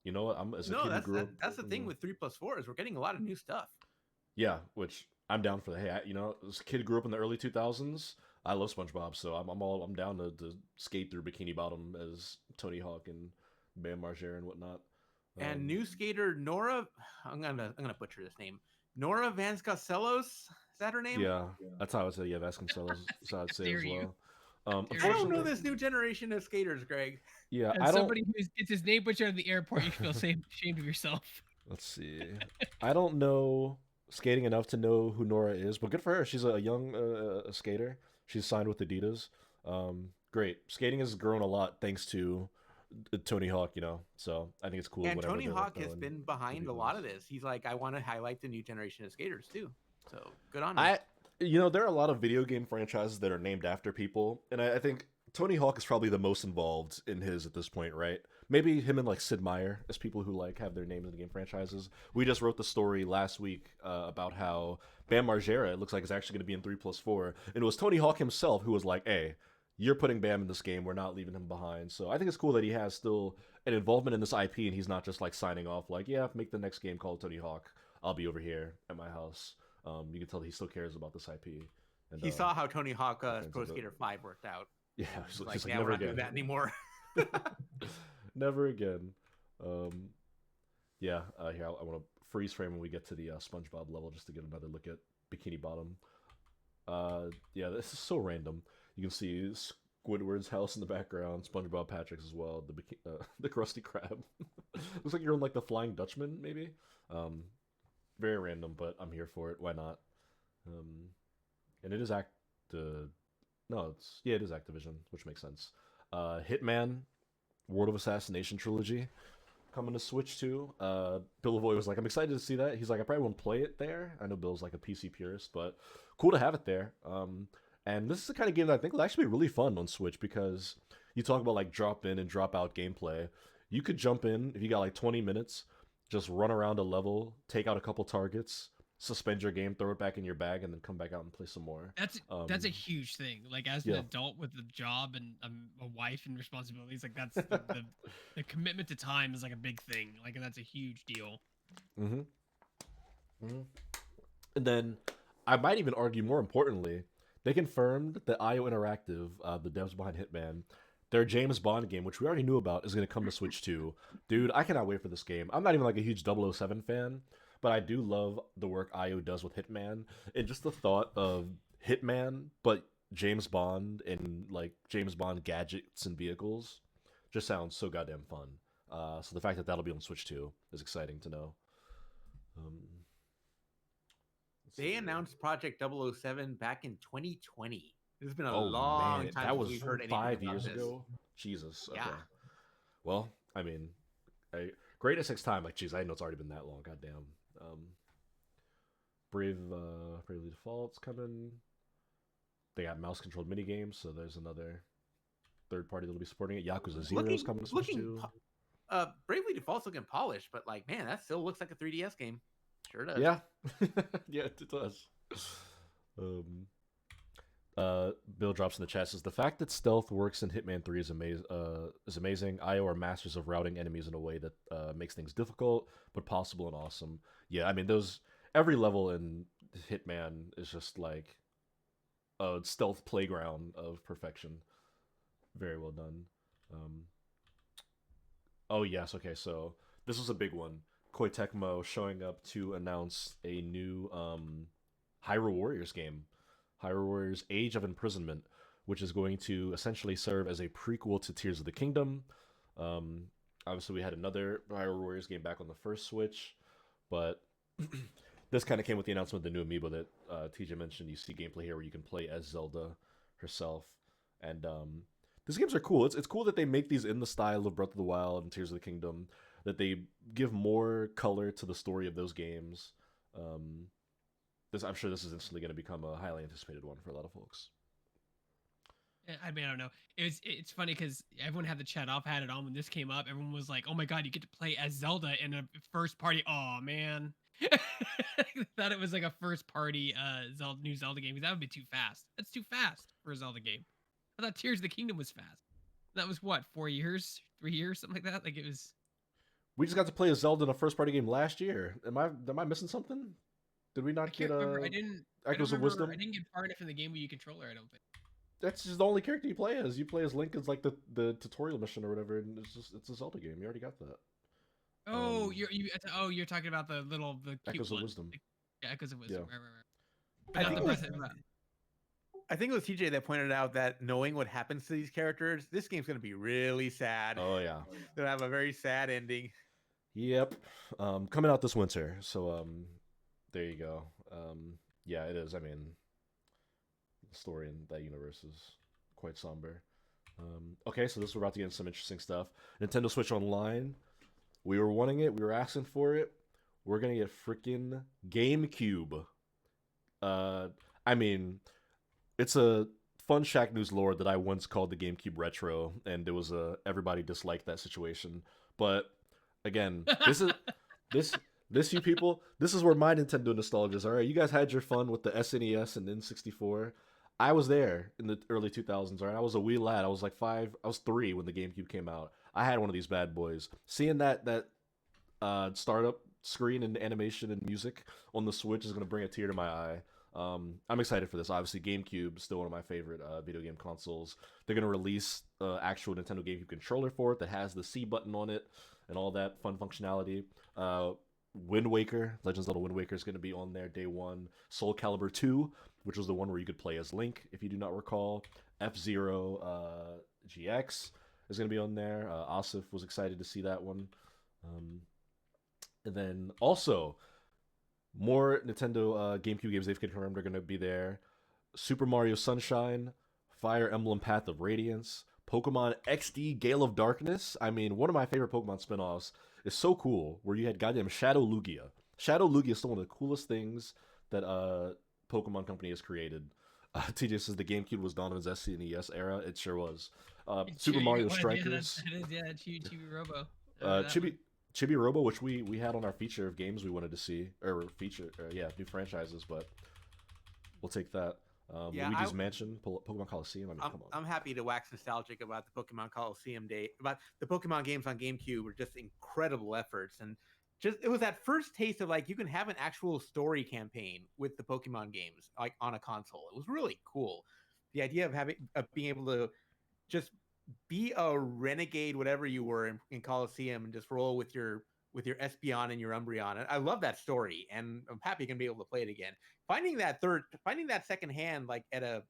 you know what? That's the thing with 3+4 is we're getting a lot of new stuff. Yeah, which I'm down for. Hey, this kid grew up in the early 2000s. I love SpongeBob, so I'm down to skate through Bikini Bottom as Tony Hawk and Bam Margera and whatnot. And new skater Nora, I'm gonna butcher this name. Nora Vasconcelos, is that her name? Yeah, that's how I would say. Yeah, Vasconcelos. That's how I'd say as well. I don't know this new generation of skaters, Greg. Yeah, as somebody who gets his name butchered at the airport, you feel ashamed of yourself. Let's see. I don't know skating enough to know who Nora is, but good for her. She's a young skater. She's signed with Adidas. Great. Skating has grown a lot thanks to Tony Hawk, so I think it's cool. And Tony Hawk has been behind a lot of this. He's like, I want to highlight the new generation of skaters too. So good on him. There are a lot of video game franchises that are named after people, and I think Tony Hawk is probably the most involved in his at this point, right? Maybe him and like Sid Meier as people who like have their names in the game franchises. We just wrote the story last week about how Bam Margera, it looks like, is actually going to be in 3+4, and it was Tony Hawk himself who was like, "Hey, you're putting Bam in this game. We're not leaving him behind." So I think it's cool that he has still an involvement in this IP, and he's not just like signing off like, "Yeah, make the next game called Tony Hawk. I'll be over here at my house." You can tell that he still cares about this IP. And, he saw how Tony Hawk Pro Skater 5 worked out. Yeah, he's like never we're not doing that anymore. Never again. Here I want to freeze frame when we get to the SpongeBob level just to get another look at Bikini Bottom. This is so random. You can see Squidward's house in the background, SpongeBob Patrick's as well, the Krusty Krab. Looks like you're on like the Flying Dutchman, maybe. Very random, but I'm here for it. Why not? And it is it is Activision, which makes sense. Hitman, World of Assassination trilogy coming to Switch too. Bill Lavoie was like, I'm excited to see that. He's like, I probably won't play it there. I know Bill's like a PC purist, but cool to have it there. And this is the kind of game that I think will actually be really fun on Switch because you talk about like drop in and drop out gameplay. You could jump in if you got like 20 minutes, just run around a level, take out a couple targets, suspend your game, throw it back in your bag, and then come back out and play some more. That's a huge thing. Like as an adult with a job and a wife and responsibilities, like that's the commitment to time is like a big thing. Like, and that's a huge deal. And then I might even argue more importantly, they confirmed that IO Interactive, the devs behind Hitman, their James Bond game, which we already knew about, is going to come to Switch too. Dude, I cannot wait for this game. I'm not even like a huge 007 fan, but I do love the work IO does with Hitman. And just the thought of Hitman, but James Bond and like James Bond gadgets and vehicles just sounds so goddamn fun. So the fact that that'll be on Switch too is exciting to know. Um, They announced Project 007 back in 2020. This has been a oh long man, time that since was we've heard anything 5 years about this. ago. Jesus. Okay. Yeah. Well, I mean, great at 6 time. Like, geez, I know it's already been that long. Goddamn. Bravely Default's coming. They got mouse controlled mini games, so there's another third party that'll be supporting it. Yakuza Zero's coming to Switch too. Bravely Default's looking polished, but like, man, that still looks like a 3DS game. Sure does. Yeah, yeah, it does. Bill drops in the chat says the fact that stealth works in Hitman 3 is amazing. IO are masters of routing enemies in a way that makes things difficult but possible and awesome. Yeah, I mean every level in Hitman is just like a stealth playground of perfection. Very well done. Oh yes, okay, so this was a big one. Koei Tecmo showing up to announce a new Hyrule Warriors game. Hyrule Warriors Age of Imprisonment, which is going to essentially serve as a prequel to Tears of the Kingdom. Obviously, we had another Hyrule Warriors game back on the first Switch, but this kind of came with the announcement of the new amiibo that TJ mentioned. You see gameplay here where you can play as Zelda herself, and these games are cool. It's cool that they make these in the style of Breath of the Wild and Tears of the Kingdom, that they give more color to the story of those games. I'm sure this is instantly going to become a highly anticipated one for a lot of folks. I mean, I don't know. It's funny because everyone had the chat off, had it on when this came up. Everyone was like, "Oh my god, you get to play as Zelda in a first party." Oh man, thought it was like a first party new Zelda game. That would be too fast. That's too fast for a Zelda game. I thought Tears of the Kingdom was fast. That was what, 4 years, 3 years, something like that. Like it was. We just got to play as Zelda in a first party game last year. Am I missing something? Did we not get remember. I didn't. Echoes of Wisdom? I didn't get far enough in the game with your controller. I don't think. That's just the only character you play as. You play as Link as like the tutorial mission or whatever, and it's a Zelda game. You already got that. Oh, you're talking about the cute Echoes one. of Wisdom. Yeah, Echoes of Wisdom. Yeah. Right. I think it was TJ that pointed out that knowing what happens to these characters, this game's going to be really sad. Oh yeah. They'll have a very sad ending. Yep. Coming out this winter. So there you go. Yeah, it is. I mean, the story in that universe is quite somber. Okay, so this we're about to get into some interesting stuff. Nintendo Switch Online. We were wanting it. We were asking for it. We're gonna get freaking GameCube. I mean, it's a fun Shacknews lore that I once called the GameCube Retro, and it was everybody disliked that situation. But again, this you people, this is where my Nintendo nostalgia is. All right, you guys had your fun with the SNES and N64. I was there in the early 2000s. All right, I was a wee lad. I was like 5. I was 3 when the GameCube came out. I had one of these bad boys. Seeing that startup screen and animation and music on the Switch is gonna bring a tear to my eye. I'm excited for this. Obviously, GameCube is still one of my favorite video game consoles. They're going to release actual Nintendo GameCube controller for it that has the C button on it and all that fun functionality. Wind Waker, Legends of Zelda Wind Waker is going to be on there day one. Soul Calibur 2, which was the one where you could play as Link, if you do not recall. F-Zero GX is going to be on there. Asif was excited to see that one. And then also, more Nintendo GameCube games they've confirmed are going to be there. Super Mario Sunshine, Fire Emblem Path of Radiance, Pokemon XD Gale of Darkness. I mean, one of my favorite Pokemon spin-offs is so cool, where you had goddamn Shadow Lugia. Shadow Lugia is still one of the coolest things that Pokemon Company has created. TJ says the GameCube was Donovan's SNES era. It sure was. Super Mario Strikers. Yeah, Chibi Robo. Chibi Robo, which we had on our feature of games we wanted to see, or new franchises, but we'll take that. Luigi's Mansion, Pokemon Coliseum. I mean, come on. I'm happy to wax nostalgic about the Pokemon Coliseum day, about the Pokemon games on GameCube were just incredible efforts, and just it was that first taste of like you can have an actual story campaign with the Pokemon games like on a console. It was really cool. The idea of being able to just be a renegade, whatever you were in Coliseum, and just roll with your Espeon and your Umbreon. I love that story, and I'm happy you can be able to play it again. Finding that second hand like at a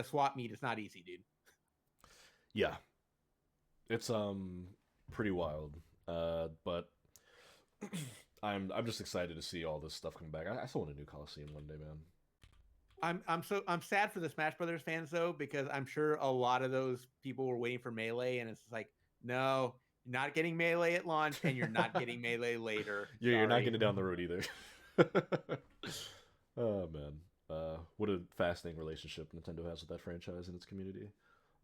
swap meet is not easy, dude. Yeah, it's pretty wild. But I'm just excited to see all this stuff come back. I still want a new Coliseum one day, man. I'm sad for the Smash Brothers fans though, because I'm sure a lot of those people were waiting for Melee, and it's like, no, you're not getting Melee at launch, and you're not getting Melee later. You're not getting down the road either. Oh man, what a fascinating relationship Nintendo has with that franchise and its community.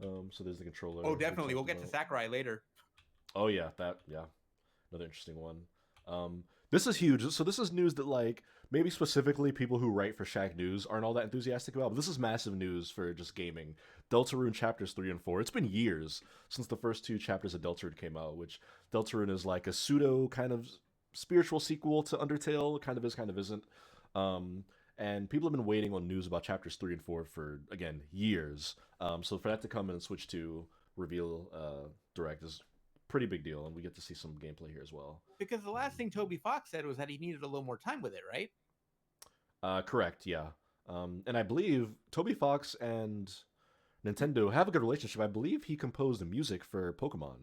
So there's the controller. Oh, definitely. We'll get to Sakurai later. Oh yeah, another interesting one. This is huge. So this is news that like maybe specifically people who write for Shacknews aren't all that enthusiastic about. But this is massive news for just gaming. Deltarune chapters 3 and 4. It's been years since the first 2 chapters of Deltarune came out, which Deltarune is like a pseudo kind of spiritual sequel to Undertale, kind of is, kind of isn't. And people have been waiting on news about chapters 3 and 4 for again years. So for that to come in Switch 2 reveal direct is pretty big deal, and we get to see some gameplay here as well. Because the last thing Toby Fox said was that he needed a little more time with it, right? Correct, yeah. And I believe Toby Fox and Nintendo have a good relationship. I believe he composed the music for Pokemon,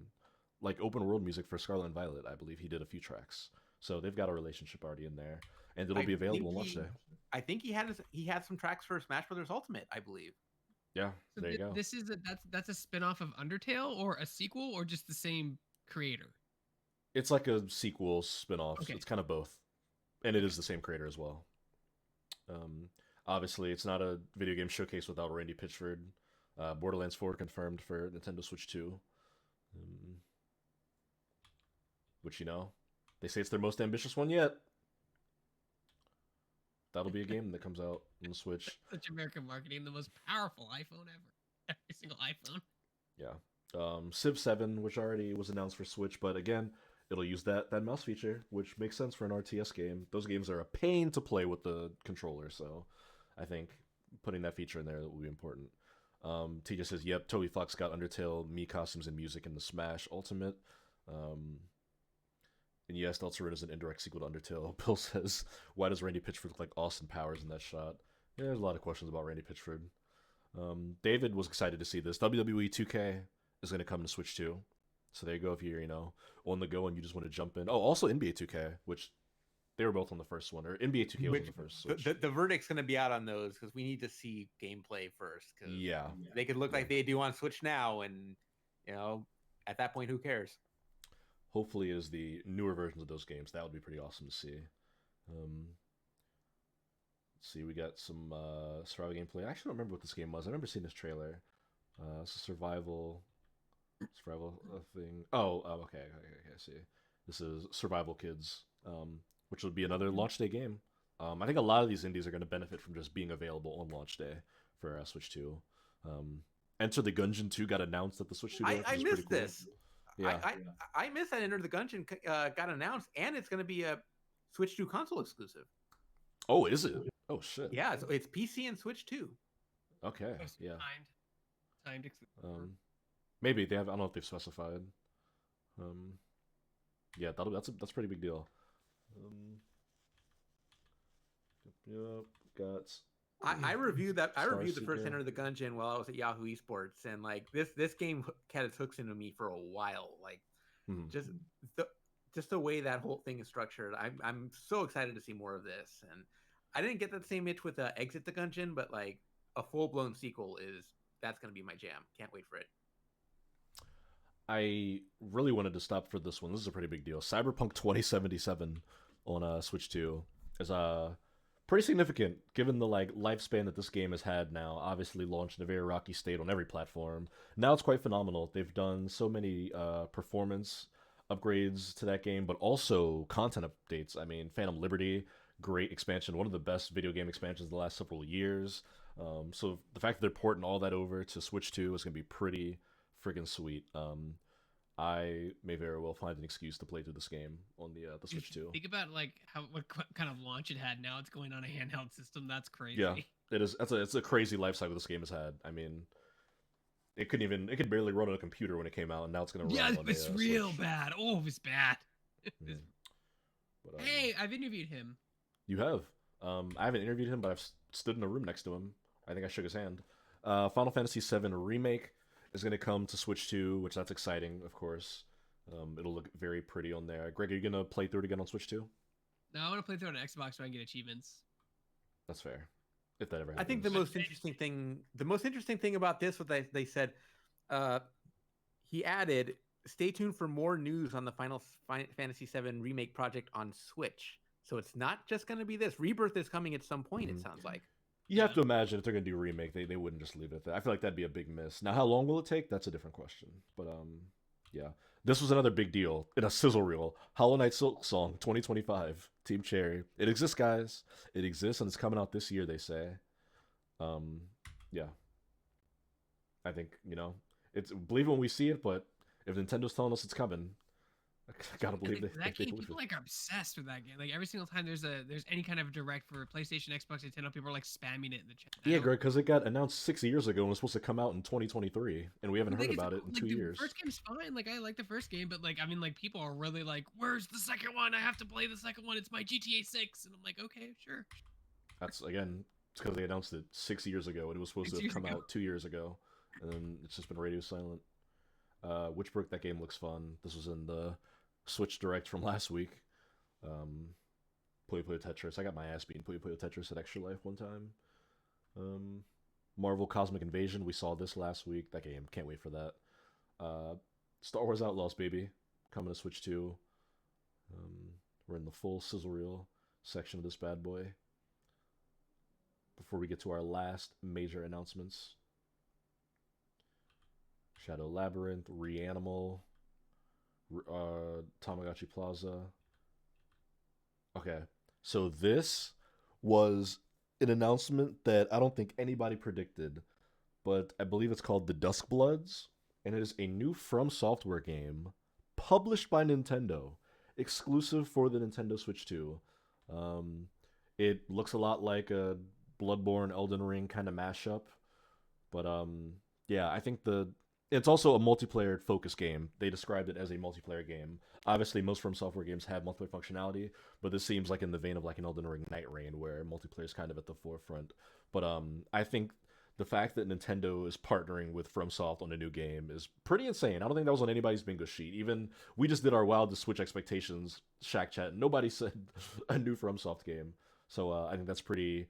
like open world music for Scarlet and Violet. I believe he did a few tracks, so they've got a relationship already in there, and it'll be available on launch day. I think he had some tracks for Smash Brothers Ultimate, I believe. Yeah, so there you go. This is that's a spin-off of Undertale, or a sequel, or just the same creator? It's like a sequel spin-off. Okay. It's kind of both, and it is the same creator as well. Obviously, it's not a video game showcase without Randy Pitchford. Borderlands 4 confirmed for Nintendo Switch 2. Which, you know, they say it's their most ambitious one yet. That'll be a game that comes out on the Switch. Such American marketing, the most powerful iPhone ever. Every single iPhone. Yeah. Civ 7, which already was announced for Switch, but again, it'll use that mouse feature, which makes sense for an RTS game. Those games are a pain to play with the controller, so I think putting that feature in there will be important. TJ says, yep, Toby Fox got Undertale, Mii costumes, and music in the Smash Ultimate. And yes, Deltarune is an indirect sequel to Undertale. Bill says, why does Randy Pitchford look like Austin Powers in that shot? Yeah, there's a lot of questions about Randy Pitchford. David was excited to see this. WWE 2K is going to come to Switch 2. So there you go if you're, on the go and you just want to jump in. Oh, also NBA 2K, which they were both on the first one. Or NBA 2K was on the first Switch. The verdict's going to be out on those because we need to see gameplay first. Cause yeah. They could look like they do on Switch now, and, at that point, who cares? Hopefully it is the newer versions of those games. That would be pretty awesome to see. Let's see, we got some survival gameplay. I actually don't remember what this game was. I remember seeing this trailer. It's a survival thing. Okay, I see. This is Survival Kids, which would be another launch day game. I think a lot of these indies are going to benefit from just being available on launch day for Switch 2. Enter the Gungeon 2 got announced at the Switch 2. I missed this. Yeah. I missed that Enter the Gungeon got announced, and it's going to be a Switch 2 console exclusive. Oh, is it? Oh, shit. Yeah, it's PC and Switch 2. Okay, yeah. Timed exclusive. Maybe they have. I don't know if they've specified. Yeah, that's a pretty big deal. Yep, got. I reviewed that. I Star reviewed the first Seeker. Enter the Gungeon while I was at Yahoo Esports, and like this game had its hooks into me for a while. Like just the way that whole thing is structured. I'm so excited to see more of this, and I didn't get that same itch with Exit the Gungeon, but like a full blown sequel that's going to be my jam. Can't wait for it. I really wanted to stop for this one. This is a pretty big deal. Cyberpunk 2077 on Switch 2 is pretty significant given the lifespan that this game has had now. Obviously launched in a very rocky state on every platform. Now it's quite phenomenal. They've done so many performance upgrades to that game, but also content updates. I mean, Phantom Liberty, great expansion, one of the best video game expansions of the last several years. So the fact that they're porting all that over to Switch 2 is going to be pretty friggin' sweet. I may very well find an excuse to play through this game on the Switch 2. Think about what kind of launch it had. Now it's going on a handheld system. That's crazy. Yeah, it is. It's a crazy life cycle this game has had. I mean, it could barely run on a computer when it came out, and now it's gonna run on it's a real Switch. bad. Oh, it's bad. Mm. But, Hey, I've interviewed him. You have. I haven't interviewed him, but I've stood in a room next to him. I think I shook his hand. Final Fantasy VII Remake is going to come to Switch 2, which that's exciting, of course. It'll look very pretty on there. Greg, are you going to play through it again on Switch 2? No, I want to play through it on Xbox so I can get achievements. That's fair. If that ever happens. I think the most interesting thing about this was they said he added, stay tuned for more news on the Final Fantasy VII Remake project on Switch. So it's not just going to be this. Rebirth is coming at some point, it sounds like. You have to imagine if they're going to do a remake, they wouldn't just leave it at that. I feel like that'd be a big miss. Now, how long will it take? That's a different question. But, yeah. This was another big deal in a sizzle reel. Hollow Knight Silk Song 2025, Team Cherry. It exists, guys. It exists, and it's coming out this year, they say. Yeah. I think, it's believe it when we see it, but if Nintendo's telling us it's coming, I gotta believe that game. People are obsessed with that game. Like every single time there's any kind of direct for PlayStation, Xbox, Nintendo, people are like spamming it in the chat. Yeah, Greg, because it got announced 6 years ago and was supposed to come out in 2023, and we haven't heard about it in 2 years. The first game's fine. Like I like the first game, but like I mean, like people are really like, "Where's the second one? I have to play the second one. It's my GTA 6." And I'm like, "Okay, sure." That's again, it's because they announced it 6 years ago, and it was supposed to have come out 2 years ago, and then it's just been radio silent. Witchbrook, that game looks fun. This was in the Switch Direct from last week. Puyo Puyo Tetris. I got my ass beaten Puyo Puyo Tetris at Extra Life one time. Marvel Cosmic Invasion. We saw this last week. That game. Can't wait for that. Star Wars Outlaws, baby. Coming to Switch 2. We're in the full sizzle reel section of this bad boy. Before we get to our last major announcements. Shadow Labyrinth, Reanimal, Tamagotchi Plaza. Okay, so this was an announcement that I don't think anybody predicted, but I believe it's called The Duskbloods, and it is a new From Software game published by Nintendo, exclusive for the Nintendo Switch 2. It looks a lot like a Bloodborne Elden Ring kind of mashup, but yeah, I think it's also a multiplayer focused game. They described it as a multiplayer game. Obviously, most From Software games have multiplayer functionality, but this seems like in the vein of like an Elden Ring Night Rain, where multiplayer is kind of at the forefront. But I think the fact that Nintendo is partnering with FromSoft on a new game is pretty insane. I don't think that was on anybody's bingo sheet. Even we just did our wildest Switch expectations Shack Chat, and nobody said a new FromSoft game. So I think that's pretty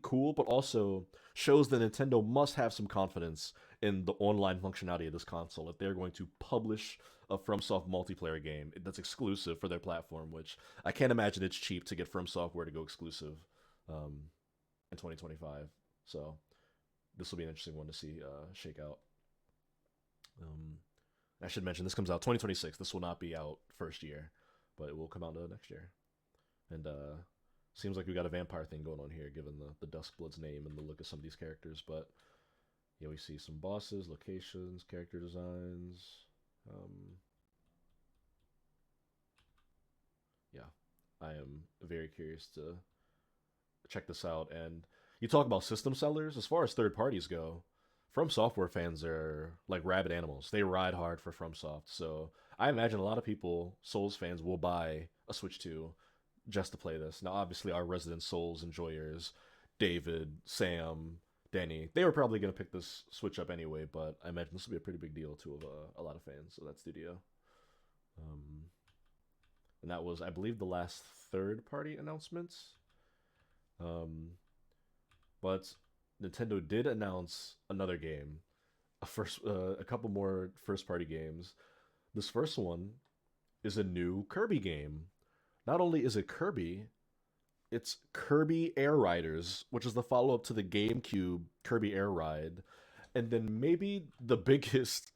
cool, but also shows that Nintendo must have some confidence in the online functionality of this console if they're going to publish a FromSoft multiplayer game that's exclusive for their platform, which I can't imagine it's cheap to get From Software to go exclusive in 2025. So this will be an interesting one to see shake out. I should mention this comes out 2026. This will not be out first year, but it will come out next year. And seems like we got a vampire thing going on here, given the Duskbloods name and the look of some of these characters. But yeah, we see some bosses, locations, character designs. Yeah, I am very curious to check this out. And you talk about system sellers. As far as third parties go, From Software fans are like rabid animals. They ride hard for FromSoft. So I imagine a lot of people, Souls fans, will buy a Switch 2 just to play this. Now, obviously, our resident Souls enjoyers, David, Sam, Denny, they were probably going to pick this Switch up anyway, but I imagine this will be a pretty big deal to a lot of fans of that studio. And that was, I believe, the last third-party announcements. But Nintendo did announce another game, a couple more first-party games. This first one is a new Kirby game. Not only is it Kirby, it's Kirby Air Riders, which is the follow-up to the GameCube Kirby Air Ride. And then maybe the biggest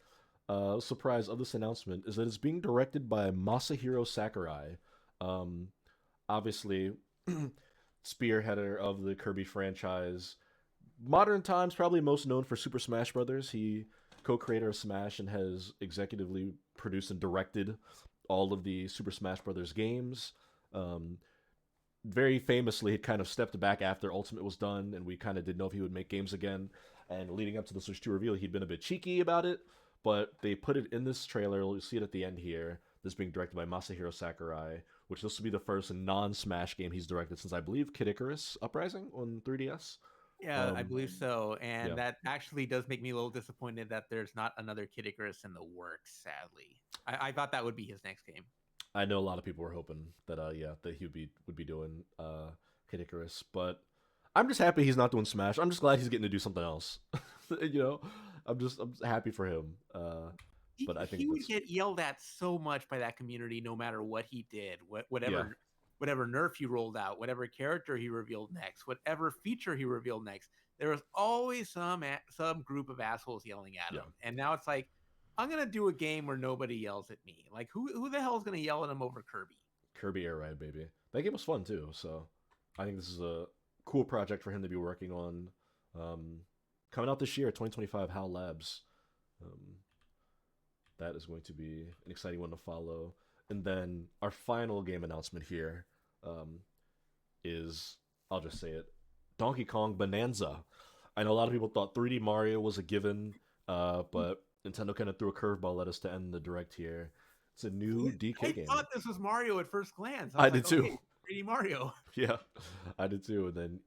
surprise of this announcement is that it's being directed by Masahiro Sakurai. Obviously, spearheader of the Kirby franchise. Modern times, probably most known for Super Smash Bros. He co-creator of Smash and has executively produced and directed all of the Super Smash Bros. Games. Very famously, he kind of stepped back after Ultimate was done, and we kind of didn't know if he would make games again. And leading up to the Switch 2 reveal, he'd been a bit cheeky about it, but they put it in this trailer. You'll see it at the end here. This being directed by Masahiro Sakurai, which this will be the first non-Smash game he's directed since, I believe, Kid Icarus Uprising on 3DS. Yeah, I believe so. And yeah. that actually does make me a little disappointed that there's not another Kid Icarus in the works, sadly. I thought that would be his next game. I know a lot of people were hoping that that he would be doing Kid Icarus, but I'm just happy he's not doing Smash. I'm just glad he's getting to do something else. I'm happy for him. But I think he would get yelled at so much by that community, no matter what he did, whatever nerf he rolled out, whatever character he revealed next, whatever feature he revealed next. There was always some group of assholes yelling at him, and now it's like, I'm gonna do a game where nobody yells at me. Like, who the hell is gonna yell at him over Kirby? Kirby Air Ride, baby. That game was fun too. So I think this is a cool project for him to be working on. Coming out this year, 2025, HAL Labs. That is going to be an exciting one to follow. And then our final game announcement here is, I'll just say it, Donkey Kong Bonanza. I know a lot of people thought 3D Mario was a given, but Nintendo kind of threw a curveball at us to end the direct here. It's a new DK game. I thought this was Mario at first glance. I did too. Okay, 3D Mario. Yeah, I did too. And then,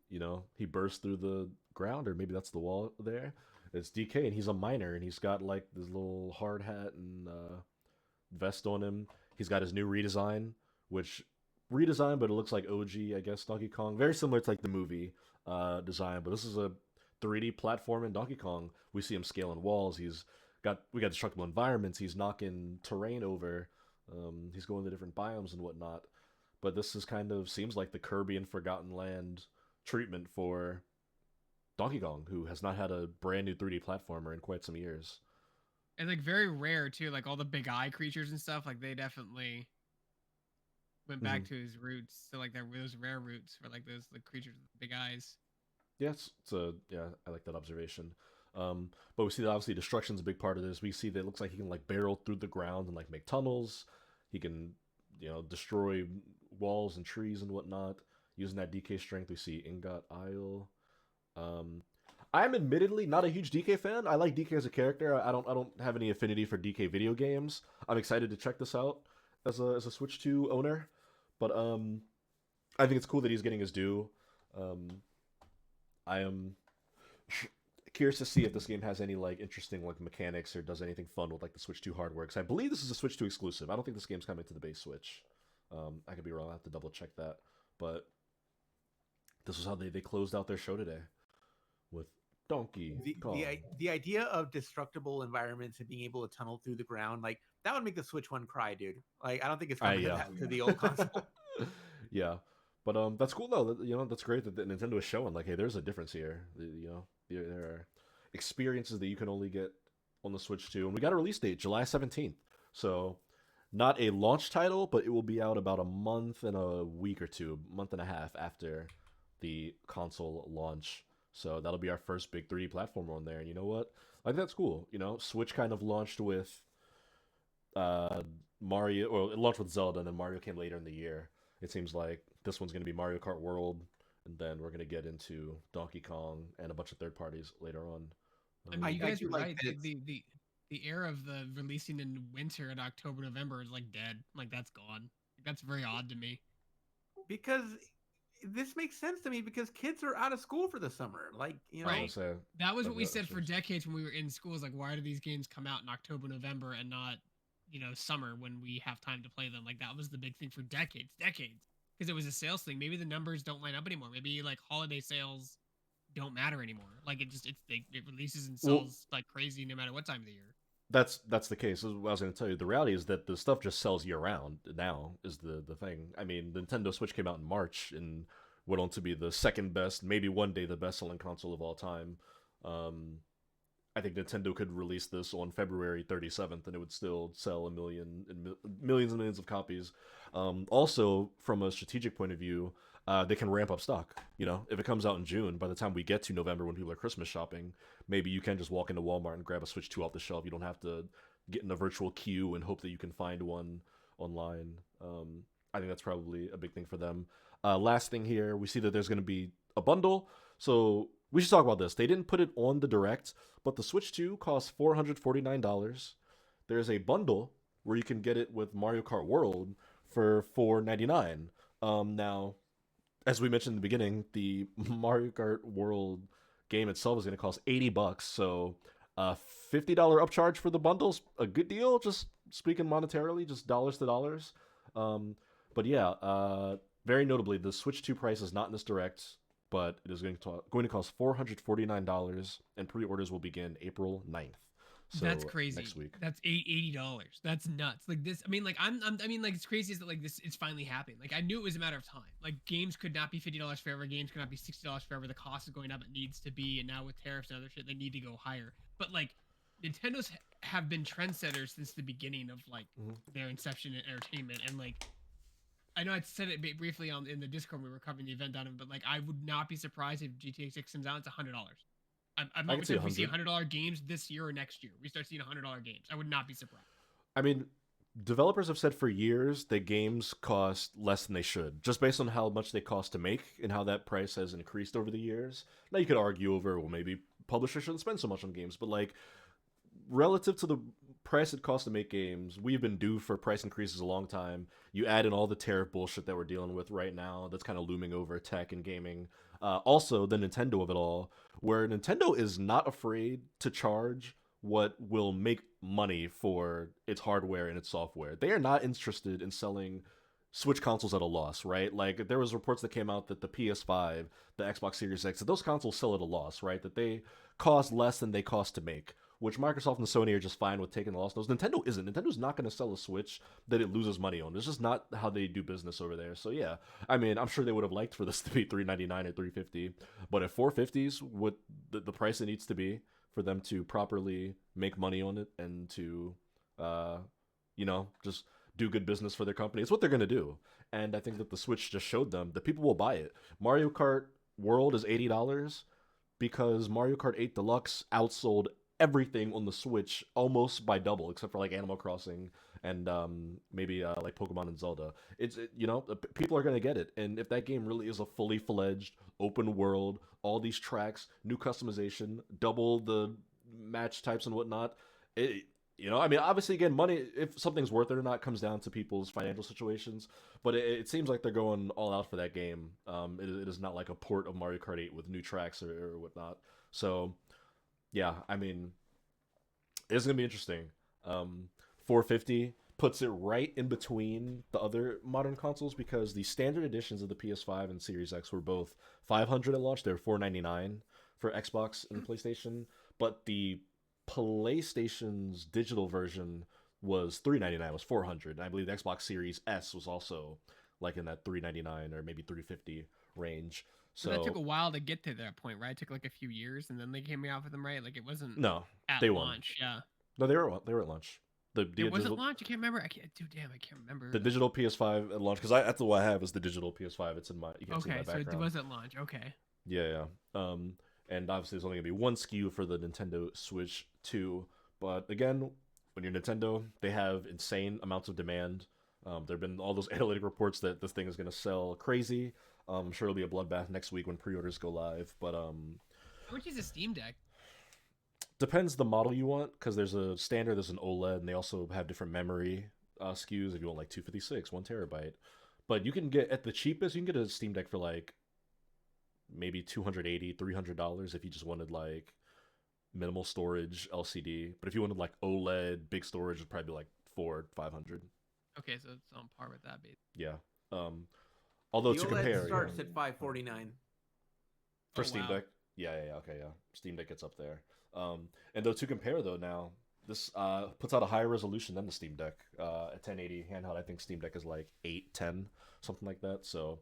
he burst through the ground, or maybe that's the wall there. It's DK, and he's a miner, and he's got like this little hard hat and vest on him. He's got his new redesign, but it looks like OG, I guess, Donkey Kong. Very similar to like the movie design, but this is a 3D platform in Donkey Kong. We see him scaling walls. We got destructible environments. He's knocking terrain over. He's going to different biomes and whatnot. But this is seems like the Kirby and Forgotten Land treatment for Donkey Kong, who has not had a brand new 3D platformer in quite some years. And like very rare too, like all the big eye creatures and stuff, like they definitely went back to his roots. So like those rare roots for like those creatures with big eyes. Yes, I like that observation. But we see that obviously destruction's a big part of this. We see that it looks like he can like barrel through the ground and like make tunnels. He can, destroy walls and trees and whatnot. Using that DK strength, we see Ingot Isle. I'm admittedly not a huge DK fan. I like DK as a character. I don't have any affinity for DK video games. I'm excited to check this out as a Switch 2 owner. But I think it's cool that he's getting his due. I am curious to see if this game has any like interesting like mechanics or does anything fun with like the Switch 2 hardware. Because I believe this is a Switch 2 exclusive. I don't think this game's coming to the base Switch. I could be wrong. I have to double check that. But this was how they closed out their show today with Donkey Kong. The idea of destructible environments and being able to tunnel through the ground, like that would make the Switch 1 cry, dude. Like I don't think it's coming to the old console. Yeah. But that's cool though. That's great that Nintendo is showing like, hey, there's a difference here. There are experiences that you can only get on the Switch 2, and we got a release date, July 17th. So not a launch title, but it will be out about a month and a week or two, month and a half after the console launch. So that'll be our first big 3D platformer on there. And you know what? I think that's cool. Switch kind of launched with Mario, or it launched with Zelda, and then Mario came later in the year. It seems like this one's going to be Mario Kart World, and then we're going to get into Donkey Kong and a bunch of third parties later on. I mean, you guys are right. The era of the releasing in winter in October, November is like dead. Like that's gone. That's very odd to me. Because this makes sense to me because kids are out of school for the summer. Like, right. That was what we said for decades when we were in schools. Like, why do these games come out in October, November, and not, summer when we have time to play them? Like, that was the big thing for decades. Because it was a sales thing. Maybe the numbers don't line up anymore. Maybe like holiday sales don't matter anymore. Like it releases and sells like crazy no matter what time of the year. That's the case. What I was going to tell you. The reality is that the stuff just sells year round now is the thing. I mean, the Nintendo Switch came out in March and went on to be the second best, maybe one day the best selling console of all time. I think Nintendo could release this on February 37th and it would still sell millions and millions of copies. Also, from a strategic point of view, they can ramp up stock. If it comes out in June, by the time we get to November when people are Christmas shopping, maybe you can just walk into Walmart and grab a Switch 2 off the shelf. You don't have to get in a virtual queue and hope that you can find one online. I think that's probably a big thing for them. Last thing here, we see that there's going to be a bundle. So we should talk about this. They didn't put it on the Direct, but the Switch 2 costs $449. There's a bundle where you can get it with Mario Kart World for $499. Now, as we mentioned in the beginning, the Mario Kart World game itself is going to cost $80. So, $50 upcharge for the bundle's a good deal. Just speaking monetarily, just dollars to dollars. But yeah, very notably, the Switch 2 price is not in this Direct, but it is going to cost $449, and pre-orders will begin April 9th. So that's crazy. Next week. That's $80. That's nuts. Like this. I mean, like I mean, like it's crazy is that like this. It's finally happening. Like I knew it was a matter of time. Like games could not be $50 forever. Games could not be $60 forever. The cost is going up. It needs to be. And now with tariffs and other shit, they need to go higher. But like, Nintendo's have been trendsetters since the beginning of like their inception in entertainment. And like, I know I said it briefly in the Discord when we were covering the event on it, but like, I would not be surprised if GTA 6 comes out. It's $100. I'm not sure if we see $100 games this year or next year. We start seeing $100 games. I would not be surprised. I mean, developers have said for years that games cost less than they should, just based on how much they cost to make and how that price has increased over the years. Now you could argue over, well, maybe publishers shouldn't spend so much on games, but like relative to the price it costs to make games, we've been due for price increases a long time. You add in all the tariff bullshit that we're dealing with right now that's kind of looming over tech and gaming. Also, the Nintendo of it all, where Nintendo is not afraid to charge what will make money for its hardware and its software. They are not interested in selling Switch consoles at a loss, right? Like, there was reports that came out that the PS5, the Xbox Series X, that those consoles sell at a loss, right? That they cost less than they cost to make, which Microsoft and Sony are just fine with taking the loss. Those Nintendo isn't. Nintendo's not going to sell a Switch that it loses money on. It's just not how they do business over there. So yeah, I mean, I'm sure they would have liked for this to be $399 or $350, but at $450's what the price it needs to be for them to properly make money on it and to, just do good business for their company. It's what they're going to do. And I think that the Switch just showed them that people will buy it. Mario Kart World is $80 because Mario Kart 8 Deluxe outsold everything on the Switch almost by double, except for like Animal Crossing and maybe like Pokemon and Zelda. People are gonna get it, and if that game really is a fully fledged open world, all these tracks, new customization, double the match types and whatnot, obviously, again, money, if something's worth it or not, comes down to people's financial situations. But it seems like they're going all out for that game. It is not like a port of Mario Kart 8 with new tracks or whatnot. So yeah, I mean, it's gonna be interesting. 450 puts it right in between the other modern consoles because the standard editions of the PS5 and Series X were both $500 at launch. They were $499 for Xbox and PlayStation, but the PlayStation's digital version was $399. Was $400. And I believe the Xbox Series S was also like in that $399 or maybe $350 range. So that took a while to get to that point, right? It took like a few years, and then they came out with them, right? Like it wasn't at launch. Yeah. No, they were at launch. It was at launch. I can't remember. I can't remember. The digital PS5 at launch, because that's what I have is the digital PS5. It's in my see my background. So it was at launch. Okay. Yeah. And obviously there's only gonna be one SKU for the Nintendo Switch 2. But again, when you're Nintendo, they have insane amounts of demand. There've been all those analytic reports that this thing is gonna sell crazy. I'm sure it'll be a bloodbath next week when pre-orders go live. But how much is a Steam Deck? Depends the model you want, because there's a standard, there's an OLED, and they also have different memory SKUs if you want like 256, 1 terabyte. But you can get, at the cheapest, you can get a Steam Deck for like maybe $280, $300 if you just wanted like minimal storage LCD. But if you wanted like OLED, big storage, it'd probably be like $400, $500. Okay, so it's on par with that, basically. Yeah. Although the to OLED compare, starts at $549 for Steam Deck. Yeah, okay, yeah. Steam Deck gets up there. And though to compare though now, this puts out a higher resolution than the Steam Deck. At 1080 handheld, I think Steam Deck is like 810, something like that. So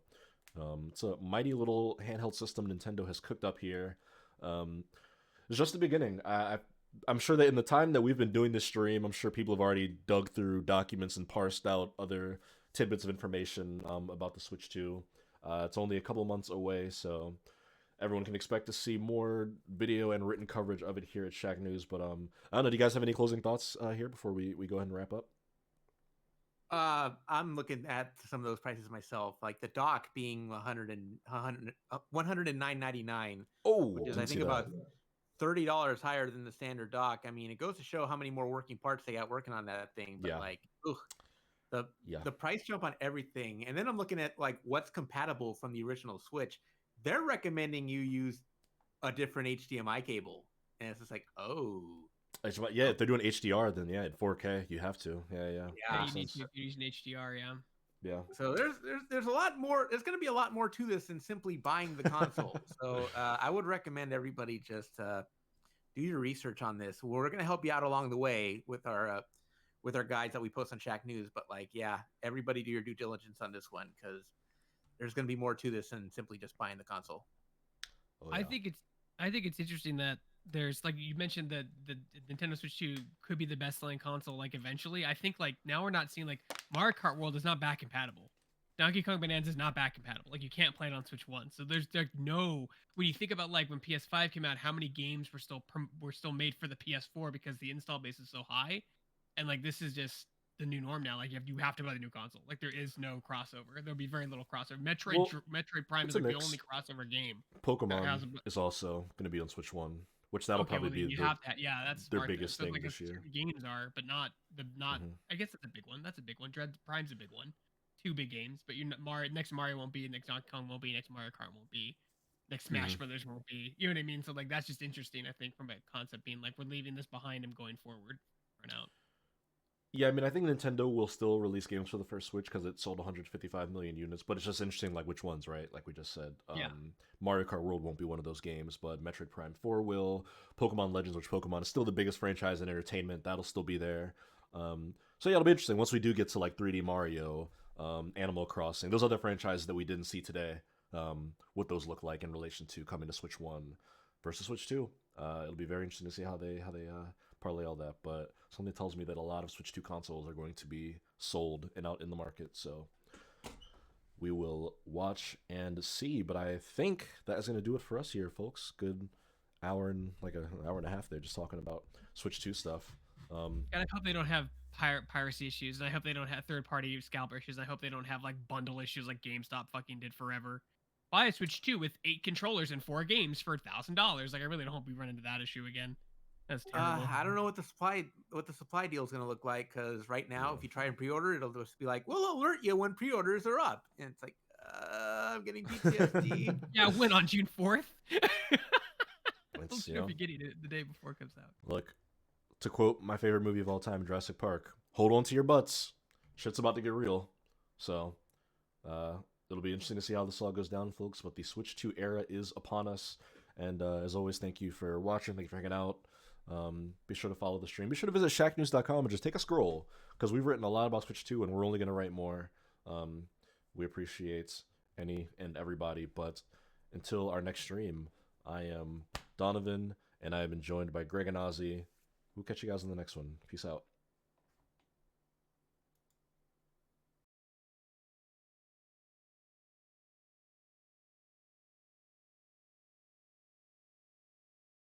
it's a mighty little handheld system Nintendo has cooked up here. It's just the beginning. I'm sure that in the time that we've been doing this stream, I'm sure people have already dug through documents and parsed out other tidbits of information about the Switch 2. It's only a couple months away, so everyone can expect to see more video and written coverage of it here at Shacknews. But I don't know, do you guys have any closing thoughts here before we go ahead and wrap up? I'm looking at some of those prices myself, like the dock being 109.99, Oh, which is I didn't see think that. about $30 higher than the standard dock. I mean, it goes to show how many more working parts they got working on that thing. But Yeah, like, ugh, the yeah. the price jump on everything, and then I'm looking at like what's compatible from the original Switch. They're recommending you use a different HDMI cable, and it's just like, oh, Yeah, if they're doing HDR, then yeah, in 4K, you have to. Yeah, yeah. Yeah, yeah. you need Makes to sense. if you're using HDR. Yeah. Yeah. So there's a lot more. There's going to be a lot more to this than simply buying the console. So I would recommend everybody just do your research on this. We're going to help you out along the way with our guides that we post on Shacknews. But like, yeah, everybody do your due diligence on this one because there's going to be more to this than simply just buying the console. Oh I yeah. think it's I think it's interesting that there's like you mentioned that the Nintendo Switch 2 could be the best selling console like eventually. I think like now we're not seeing like Mario Kart World is not back compatible. Donkey Kong Bonanza is not back compatible. Like you can't play it on Switch 1. So there's like no when you think about like when PS5 came out, how many games were still made for the PS4 because the install base is so high. And like this is just the new norm now. Like you have to buy the new console. Like there is no crossover. There'll be very little crossover. Well, Metroid Prime it's is a like the mix. only crossover game that Pokemon has is also going to be on Switch One, which that'll okay, probably well then be you have that. Yeah, that's their smart then. biggest So it's thing like this year. certain games are, but not. Hmm. I guess that's a big one. That's a big one. Dread Prime's a big one. Two big games, but you're not Mario. Next Mario won't be. Next Donkey Kong won't be. Next Mario Kart won't be. Next Smash Hmm. Brothers won't be. You know what I mean? So like that's just interesting. I think from a concept being like we're leaving this behind and going forward for now. Yeah, I mean, I think Nintendo will still release games for the first Switch because it sold 155 million units, but it's just interesting, like which ones, right? Like we just said, Yeah. Mario Kart World won't be one of those games, but Metroid Prime 4 will. Pokemon Legends, which Pokemon is still the biggest franchise in entertainment, that'll still be there. So yeah, it'll be interesting once we do get to like 3D Mario, Animal Crossing, those other franchises that we didn't see today. What those look like in relation to coming to Switch 1 versus Switch 2. It'll be very interesting to see how they parlay all that, but something tells me that a lot of Switch 2 consoles are going to be sold and out in the market, so we will watch and see. But I think that is going to do it for us here, folks. Good hour and like an hour and a half there just talking about Switch 2 stuff. And I hope they don't have piracy issues. And I hope they don't have third-party scalper issues. I hope they don't have like bundle issues like GameStop fucking did forever. Buy a Switch 2 with 8 controllers and 4 games for $1,000. Like I really don't hope we run into that issue again. That's terrible. I don't know what the supply deal is going to look like because right now, if you try and pre-order, it'll just be like, "We'll alert you when pre-orders are up," and it's like, I'm getting PTSD. Yeah, when on June 4th? It's, Don't know if you're getting it the day before it comes out. look, to quote my favorite movie of all time, Jurassic Park, hold on to your butts. Shit's about to get real. So, it'll be interesting to see how this all goes down, folks. But the Switch 2 era is upon us. And as always, thank you for watching. Thank you for hanging out. Be sure to follow the stream. Be sure to visit shacknews.com and just take a scroll because we've written a lot about Switch 2 and we're only going to write more. We appreciate any and everybody. But until our next stream, I am Donovan and I have been joined by Greg and Ozzy. We'll catch you guys in the next one. Peace out.